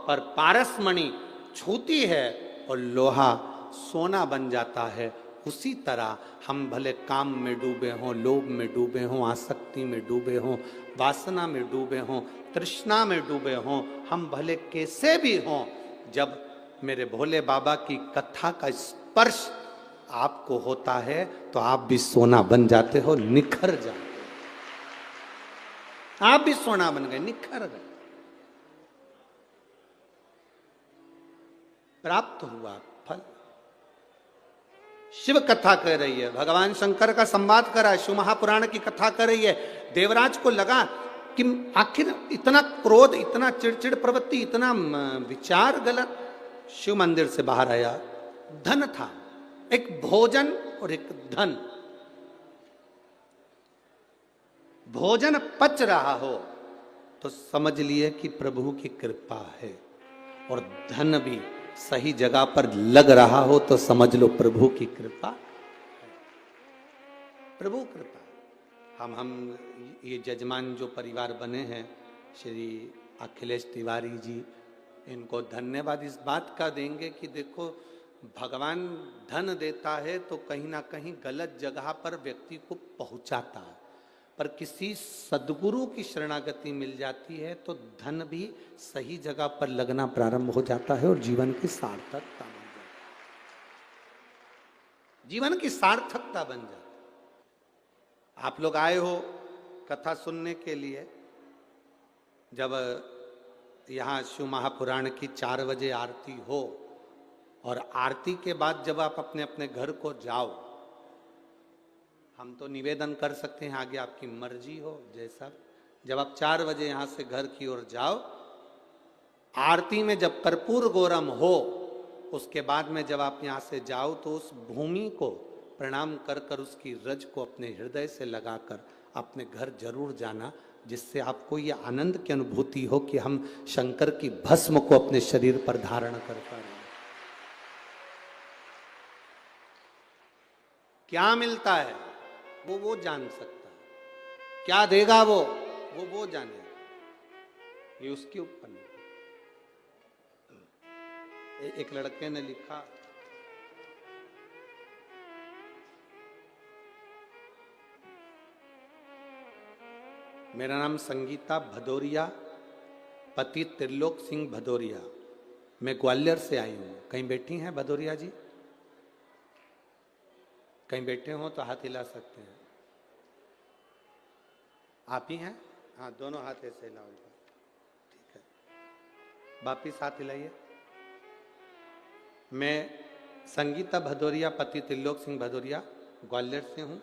Speaker 1: पर पारसमणि छूती है और लोहा सोना बन जाता है। उसी तरह हम भले काम में डूबे हों, लोभ में डूबे हों, आसक्ति में डूबे हों, वासना में डूबे हों, तृष्णा में डूबे हों, हम भले कैसे भी हों, जब मेरे भोले बाबा की कथा का स्पर्श आपको होता है तो आप भी सोना बन जाते हो, निखर जाते हो। आप भी सोना बन गए, निखर गए, प्राप्त हुआ फल। शिव कथा कर रही है, भगवान शंकर का संवाद कर रहा है, शिव महापुराण की कथा कर रही है। देवराज को लगा कि आखिर इतना क्रोध, इतना चिड़चिड़ प्रवृत्ति, इतना विचार गलत। शिव मंदिर से बाहर आया, धन था, एक भोजन और एक धन। भोजन पच रहा हो तो समझ लिए कि प्रभु की कृपा है, और धन भी सही जगह पर लग रहा हो तो समझ लो प्रभु की कृपा है। प्रभु कृपा। हम ये जजमान जो परिवार बने हैं, श्री अखिलेश तिवारी जी, इनको धन्यवाद इस बात का देंगे कि देखो, भगवान धन देता है तो कहीं ना कहीं गलत जगह पर व्यक्ति को पहुंचाता है, पर किसी सद्गुरु की शरणागति मिल जाती है तो धन भी सही जगह पर लगना प्रारंभ हो जाता है और जीवन की सार्थकता बन जाती है। जीवन की सार्थकता बन जाती है। आप लोग आए हो कथा सुनने के लिए। जब यहाँ शिव महापुराण की 4 बजे आरती हो और आरती के बाद जब आप अपने अपने घर को जाओ, हम तो निवेदन कर सकते हैं, आगे आपकी मर्जी हो जैसा। जब आप 4 बजे यहाँ से घर की ओर जाओ, आरती में जब कर्पूर गौरम हो, उसके बाद में जब आप यहाँ से जाओ तो उस भूमि को प्रणाम कर कर उसकी रज को अपने हृदय से लगाकर अपने घर जरूर जाना, जिससे आपको ये आनंद की अनुभूति हो कि हम शंकर की भस्म को अपने शरीर पर धारण कर पा रहे हैं। क्या मिलता है वो जान सकता है, क्या देगा वो जाने, ये उसके ऊपर नहीं। एक लड़के ने लिखा, मेरा नाम संगीता भदौरिया, पति त्रिलोक सिंह भदौरिया, मैं ग्वालियर से आई हूं। कहीं बैठी हैं भदौरिया जी? कहीं बैठे हो तो हाथ हिला सकते हैं। आप ही हैं? हाँ, दोनों हाथ ऐसे हिलाओ। ठीक है, वापिस हाथ हिलाइए। मैं संगीता भदौरिया, पति त्रिलोक सिंह भदौरिया, ग्वालियर से हूं।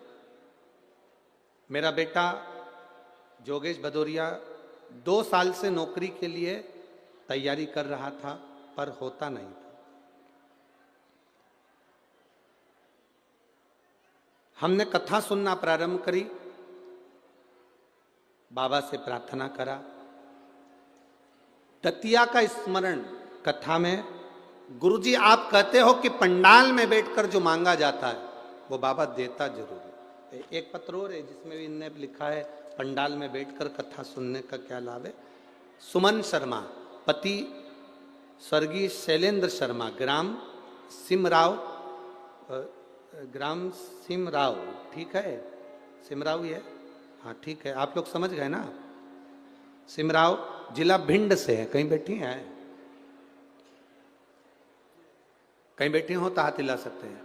Speaker 1: मेरा बेटा जोगेश भदौरिया 2 साल से नौकरी के लिए तैयारी कर रहा था, पर होता नहीं था। हमने कथा सुनना प्रारंभ करी, बाबा से प्रार्थना करा। दतिया का स्मरण कथा में, गुरुजी आप कहते हो कि पंडाल में बैठकर जो मांगा जाता है वो बाबा देता जरूर है। एक पत्र और है जिसमें भी इनने लिखा है पंडाल में बैठकर कथा सुनने का क्या लाभ है। सुमन शर्मा, पति स्वर्गीय शैलेंद्र शर्मा, ग्राम सिमराव, ठीक है, सिमराव ही है, हाँ ठीक है, आप लोग समझ गए ना। सिमराव जिला भिंड से है। कहीं बैठी हैं? कहीं बैठी हो तो हाथ हिला सकते हैं।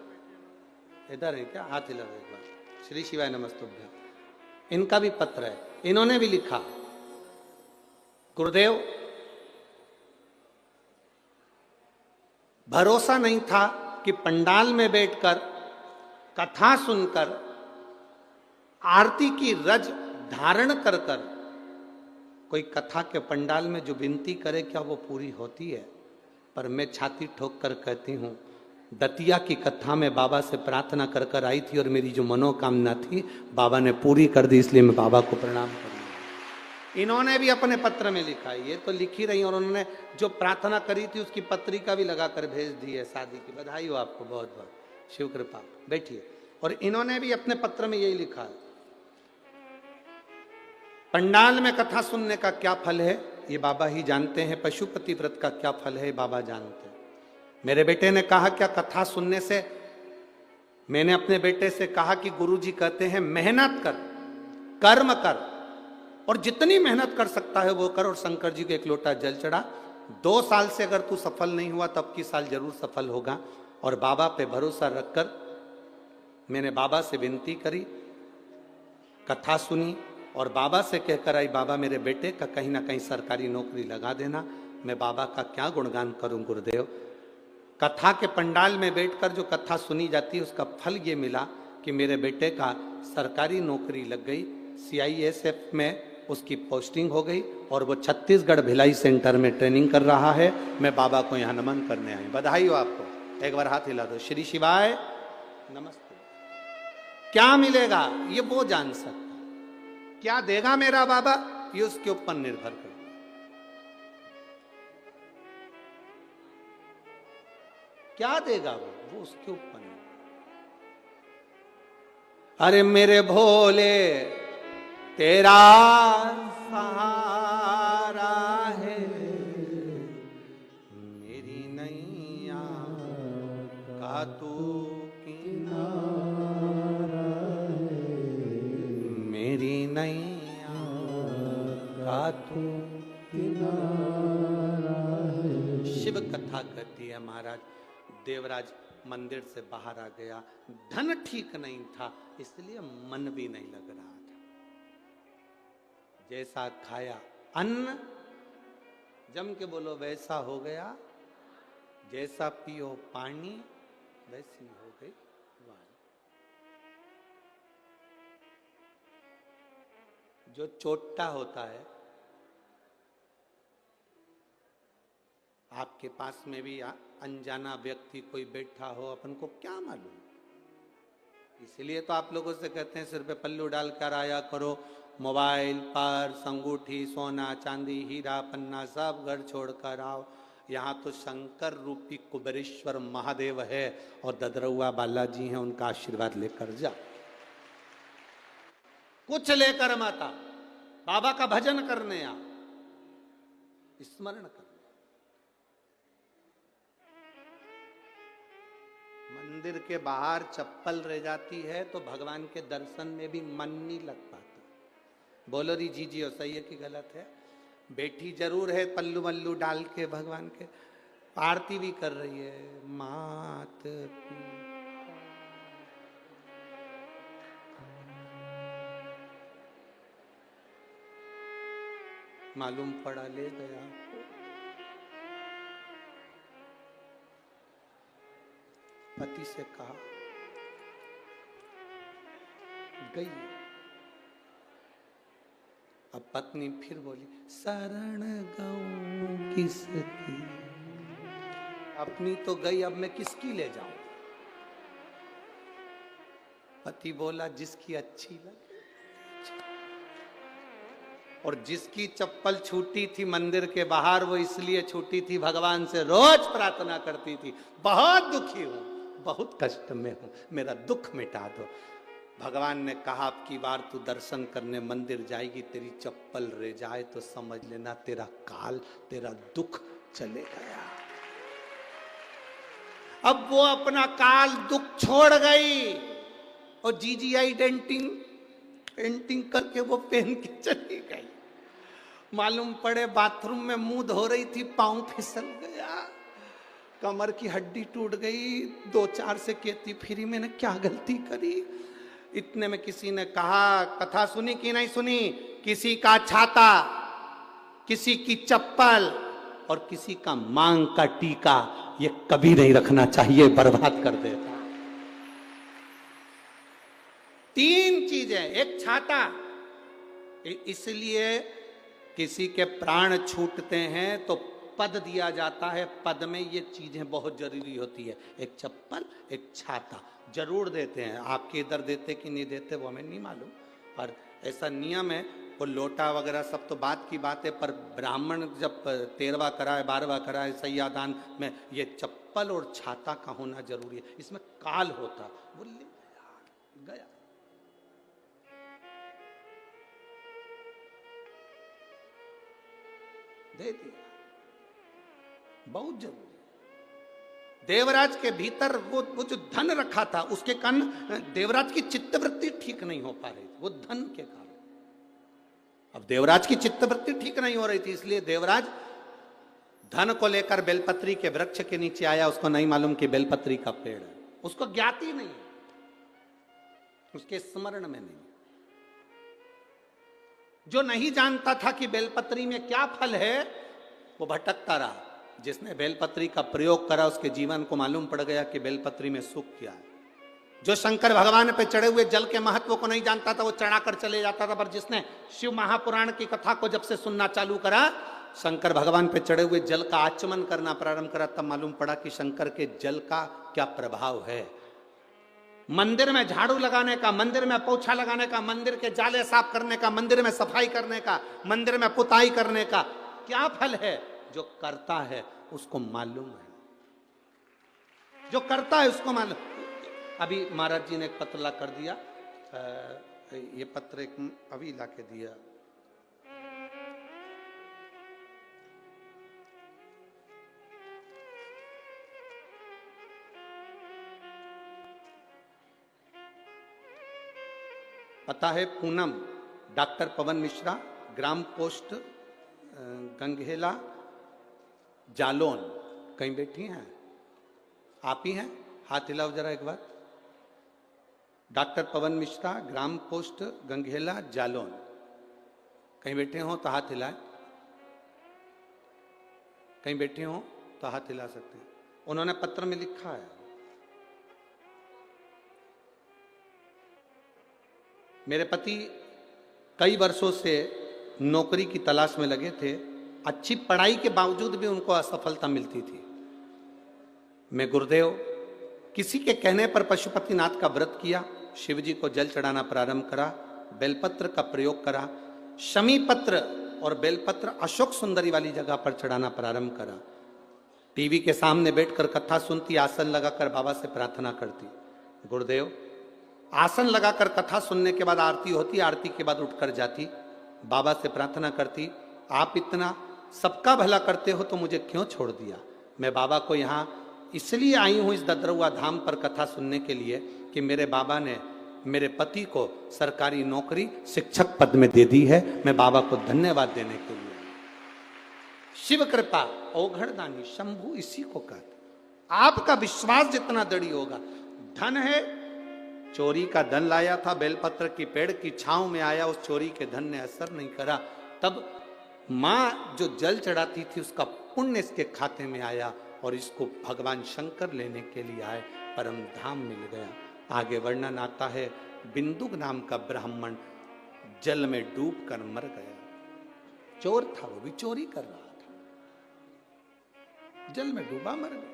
Speaker 1: इधर है क्या? हाथ हिला एक बार। श्री शिवाय नमस्तुभ्यं। इनका भी पत्र है, इन्होंने भी लिखा, गुरुदेव भरोसा नहीं था कि पंडाल में बैठकर कथा सुनकर आरती की रज धारण कर कर कोई कथा के पंडाल में जो विनती करे क्या वो पूरी होती है। पर मैं छाती ठोक कर कहती हूं, दतिया की कथा में बाबा से प्रार्थना कर कर आई थी और मेरी जो मनोकामना थी बाबा ने पूरी कर दी, इसलिए मैं बाबा को प्रणाम कर रही हूं। इन्होंने भी अपने पत्र में लिखा है, ये तो लिख ही रही और उन्होंने जो प्रार्थना करी थी उसकी पत्रिका भी लगा कर भेज दी है। शादी की बधाई हो आपको, बहुत बहुत शिव कृपा। बैठिए। और इन्होंने भी अपने पत्र में यही लिखा है, पंडाल में कथा सुनने का क्या फल है ये बाबा ही जानते हैं, पशुपति व्रत का क्या फल है बाबा जानते हैं। मेरे बेटे ने कहा क्या कथा सुनने से, मैंने अपने बेटे से कहा कि गुरुजी कहते हैं मेहनत कर, कर्म कर, और जितनी मेहनत कर सकता है वो कर। और शंकर जी को 1 लोटा जल चढ़ा। 2 साल से अगर तू सफल नहीं हुआ तब की साल जरूर सफल होगा। और बाबा पे भरोसा रखकर मैंने बाबा से विनती करी, कथा सुनी और बाबा से कहकर आई, बाबा मेरे बेटे का कहीं ना कहीं सरकारी नौकरी लगा देना। मैं बाबा का क्या गुणगान करूं गुरुदेव। कथा के पंडाल में बैठकर जो कथा सुनी जाती है उसका फल ये मिला कि मेरे बेटे का सरकारी नौकरी लग गई, सीआईएसएफ में उसकी पोस्टिंग हो गई और वो छत्तीसगढ़ भिलाई सेंटर में ट्रेनिंग कर रहा है। मैं बाबा को यहाँ नमन करने आई, बधाई हो आपको। एक बार हाथ हिला दो, श्री शिवाय नमस्ते। क्या मिलेगा ये वो जान सकता, क्या देगा मेरा बाबा ये उसके ऊपर निर्भर करता। क्या देगा वो उसके ऊपर नहीं। अरे मेरे भोले तेरा सहारा है, मेरी नैया का तू किनारा है, मेरी नैया का तू किनारा है। शिव कथा कहती है महाराज, देवराज मंदिर से बाहर आ गया, धन ठीक नहीं था इसलिए मन भी नहीं लग रहा था। जैसा खाया अन्न, जम के बोलो वैसा हो गया, जैसा पियो पानी वैसी हो गई वाणी। जो चोट्टा होता है, आपके पास में भी अनजाना व्यक्ति कोई बैठा हो, अपन को क्या मालूम। इसलिए तो आप लोगों से कहते हैं सिर पे पल्लू डालकर आया करो, मोबाइल पर्स अंगूठी सोना चांदी हीरा पन्ना सब घर छोड़कर आओ। यहाँ तो शंकर रूपी कुबेरेश्वर महादेव है और ददरउआ बालाजी हैं, उनका आशीर्वाद लेकर जा। कुछ लेकर मत आ, बाबा का भजन करने आ, स्मरण कर। मंदिर के बाहर चप्पल रह जाती है तो भगवान के दर्शन में भी मन नहीं लग पाता। बोलो री जी और सही है कि गलत है। बैठी जरूर है पल्लू मल्लू डाल के, भगवान के आरती भी कर रही है। मात मालूम पड़ा ले गया। पति से कहा गई। अब पत्नी फिर बोली शरण गऊं किसकी, अपनी तो गई अब मैं किसकी ले जाऊं। पति बोला जिसकी अच्छी लगे। और जिसकी चप्पल छूटी थी मंदिर के बाहर वो इसलिए छूटी थी, भगवान से रोज प्रार्थना करती थी, बहुत दुखी हूं, बहुत कष्ट में हूं, मेरा दुख मिटा दो। भगवान ने कहा अब की बार तू दर्शन करने मंदिर जाएगी, तेरी चप्पल रह जाए तो समझ लेना तेरा काल, तेरा दुख चले गया। अब वो अपना काल दुख छोड़ गई और जीजीआई पेंटिंग करके वो पहन के चली गई। मालूम पड़े बाथरूम में मुंह धो रही थी, पांव फिसल गया, कमर की हड्डी टूट गई। 2-4 से कहती फिरी मैंने क्या गलती करी। इतने में किसी ने कहा, कथा सुनी कि नहीं सुनी, किसी का छाता, किसी की चप्पल और किसी का मांग का टीका ये कभी नहीं रखना चाहिए, बर्बाद कर देता। 3 चीजें, एक छाता, इसलिए किसी के प्राण छूटते हैं तो पद दिया जाता है, पद में ये चीजें बहुत जरूरी होती है, एक चप्पल एक छाता जरूर देते हैं। आपके इधर देते कि नहीं देते वो हमें नहीं मालूम, पर ऐसा नियम है। वो लोटा वगैरह सब तो बात की बात है, पर ब्राह्मण जब 13वां कराए 12वां कराए सैयादान में ये चप्पल और छाता का होना जरूरी है। इसमें काल होता, वो ले गया। दे दिया, बहुत जरूरी। देवराज के भीतर वो जो धन रखा था उसके कारण देवराज की चित्तवृत्ति ठीक नहीं हो पा रही थी, वो धन के कारण। अब देवराज की चित्तवृत्ति ठीक नहीं हो रही थी, इसलिए देवराज धन को लेकर बेलपत्री के वृक्ष के नीचे आया। उसको नहीं मालूम कि बेलपत्री का पेड़ है, उसको ज्ञात ही नहीं, उसके स्मरण में नहीं। जो नहीं जानता था कि बेलपत्री में क्या फल है वो भटकता रहा। जिसने बेलपत्री का प्रयोग करा उसके जीवन को मालूम पड़ गया कि बेलपत्री में सुख क्या है। जो शंकर भगवान पे चढ़े हुए जल के महत्व को नहीं जानता था वो चढ़ाकर चले जाता था, पर जिसने शिव महापुराण की कथा को जब से सुनना चालू करा, शंकर भगवान पे चढ़े हुए जल का आचमन करना प्रारंभ करा, तब मालूम पड़ा कि शंकर के जल का क्या प्रभाव है। मंदिर में झाड़ू लगाने का, मंदिर में पोछा लगाने का, मंदिर के जाले साफ करने का, मंदिर में सफाई करने का, मंदिर में पुताई करने का क्या फल है? जो करता है उसको मालूम है, जो करता है उसको मालूम। अभी महाराज जी ने एक पत्र ला कर दिया, ये पत्र एक अभी ला के दिया। पता है पूनम, डॉक्टर पवन मिश्रा, ग्राम पोस्ट गंगहेला, जालौन। कहीं बैठी हैं आप ही हैं? हाथ हिलाओ जरा एक बार। डॉक्टर पवन मिश्रा, ग्राम पोस्ट गंगहेला, जालौन। कहीं बैठे हो तो हाथ हिलाए, कहीं बैठे हो तो हाथ हिला सकते हैं। उन्होंने पत्र में लिखा है, मेरे पति कई वर्षों से नौकरी की तलाश में लगे थे। अच्छी पढ़ाई के बावजूद भी उनको असफलता मिलती थी। मैं गुरुदेव किसी के कहने पर पशुपतिनाथ का व्रत किया, शिव जी को जल चढ़ाना प्रारंभ करा, बेलपत्र का प्रयोग करा, शमी पत्र और बेलपत्र अशोक सुंदरी वाली जगह पर चढ़ाना प्रारंभ करा। टीवी के सामने बैठकर कथा सुनती, आसन लगाकर बाबा से प्रार्थना करती। गुरुदेव, आसन लगाकर कथा सुनने के बाद आरती होती, आरती के बाद उठकर जाती, बाबा से प्रार्थना करती, आप इतना सबका भला करते हो तो मुझे क्यों छोड़ दिया? मैं बाबा को यहाँ इसलिए आई हूँ इस ददरुआ धाम पर कथा सुनने के लिए कि मेरे बाबा ने मेरे पति को सरकारी नौकरी शिक्षक पद में दे दी है। मैं बाबा को धन्यवाद देने के लिए। शिव कृपा औघड़दानी शंभु इसी को कहते। आपका विश्वास जितना दृढ़ होगा। धन है, चोरी का धन लाया था, बेलपत्र की पेड़ की छांव में आया, उस चोरी के धन ने असर नहीं करा। तब माँ जो जल चढ़ाती थी उसका पुण्य इसके खाते में आया और इसको भगवान शंकर लेने के लिए आए, परम धाम मिल गया। आगे वर्णन आता है, बिंदुक नाम का ब्राह्मण जल में डूब कर मर गया। चोर था, वो भी चोरी कर रहा था, जल में डूबा मर गया।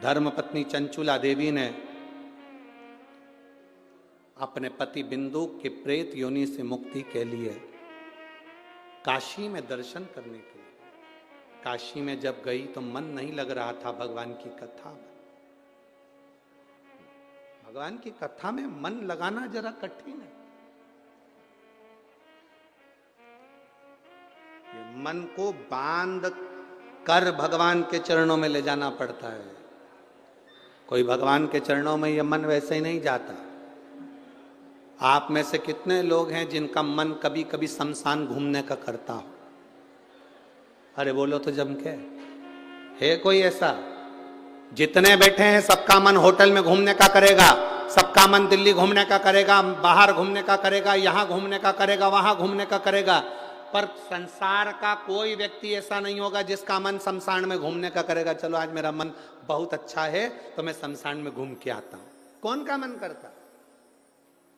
Speaker 1: धर्मपत्नी चंचुला देवी ने अपने पति बिंदुक के प्रेत योनि से मुक्ति के लिए काशी में दर्शन करने के लिए, काशी में जब गई तो मन नहीं लग रहा था भगवान की कथा में। भगवान की कथा में मन लगाना जरा कठिन है। ये मन को बांध कर भगवान के चरणों में ले जाना पड़ता है। कोई भगवान के चरणों में ये मन वैसे ही नहीं जाता। आप में से कितने लोग हैं जिनका मन कभी कभी शमशान घूमने का करता हो? अरे बोलो तो जम के, है कोई ऐसा? जितने बैठे हैं सबका मन होटल में घूमने का करेगा, सबका मन दिल्ली घूमने का करेगा, बाहर घूमने का करेगा, यहां घूमने का करेगा, वहां घूमने का करेगा, पर संसार का कोई व्यक्ति ऐसा नहीं होगा जिसका मन शमशान में घूमने का करेगा। चलो आज मेरा मन बहुत अच्छा है तो मैं शमशान में घूम के आता हूं। कौन का मन करता?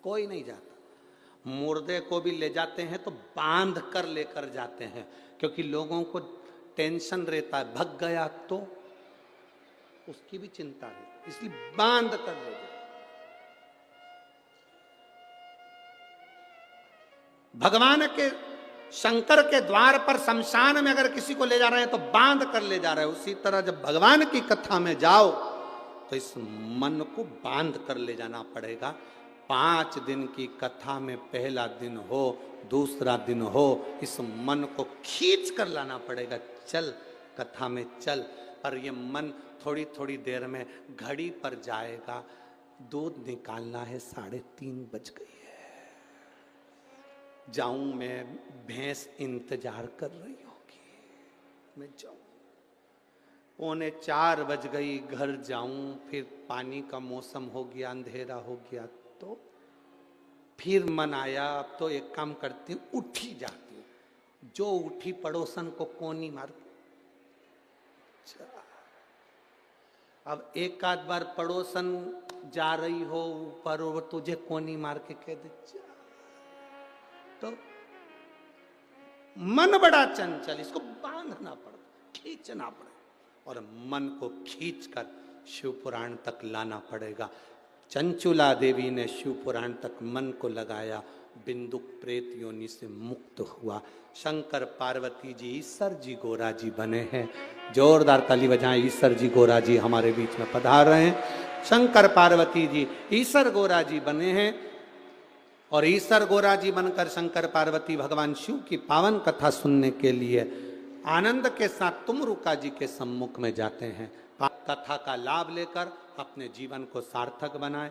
Speaker 1: कोई नहीं जाता। मुर्दे को भी ले जाते हैं तो बांध कर लेकर जाते हैं, क्योंकि लोगों को टेंशन रहता है, भग गया तो उसकी भी चिंता है, इसलिए बांध कर ले जाते। भगवान के शंकर के द्वार पर शमशान में अगर किसी को ले जा रहे हैं तो बांध कर ले जा रहे हैं। उसी तरह जब भगवान की कथा में जाओ तो इस मन को बांध कर ले जाना पड़ेगा। 5 दिन की कथा में पहला दिन हो, दूसरा दिन हो, इस मन को खींच कर लाना पड़ेगा। चल कथा में चल, पर ये मन थोड़ी थोड़ी देर में घड़ी पर जाएगा। दूध निकालना है, 3:30 बज गई है, जाऊं मैं, भैंस इंतजार कर रही होगी, मैं जाऊं। 3:45 बज गई, घर जाऊं, फिर पानी का मौसम हो गया, अंधेरा हो गया, तो फिर मन आया अब तो एक काम करती हूँ, उठी जाती हूँ। जो उठी पड़ोसन को कोनी मार, अब एक आध बार पड़ोसन जा रही हो ऊपर और तुझे कोनी मार के कह दे जा, तो मन बड़ा चंचल, इसको बांधना पड़ता, खींचना पड़ेगा और मन को खींचकर शिव पुराण तक लाना पड़ेगा। चंचुला देवी ने शिव पुराण तक मन को लगाया, बिंदु प्रेत योनि से मुक्त हुआ। शंकर पार्वती जी ईश्वर जी गोरा जी बने हैं। जोरदार ताली बजाएं, ईश्वर जी गोरा जी हमारे बीच में पधार रहे हैं। शंकर पार्वती जी ईश्वर गोरा जी बने हैं और ईश्वर गोरा जी बनकर शंकर पार्वती भगवान शिव की पावन कथा सुनने के लिए आनंद के साथ तुमरुका जी के सम्मुख में जाते हैं। कथा का लाभ लेकर अपने जीवन को सार्थक बनाएं।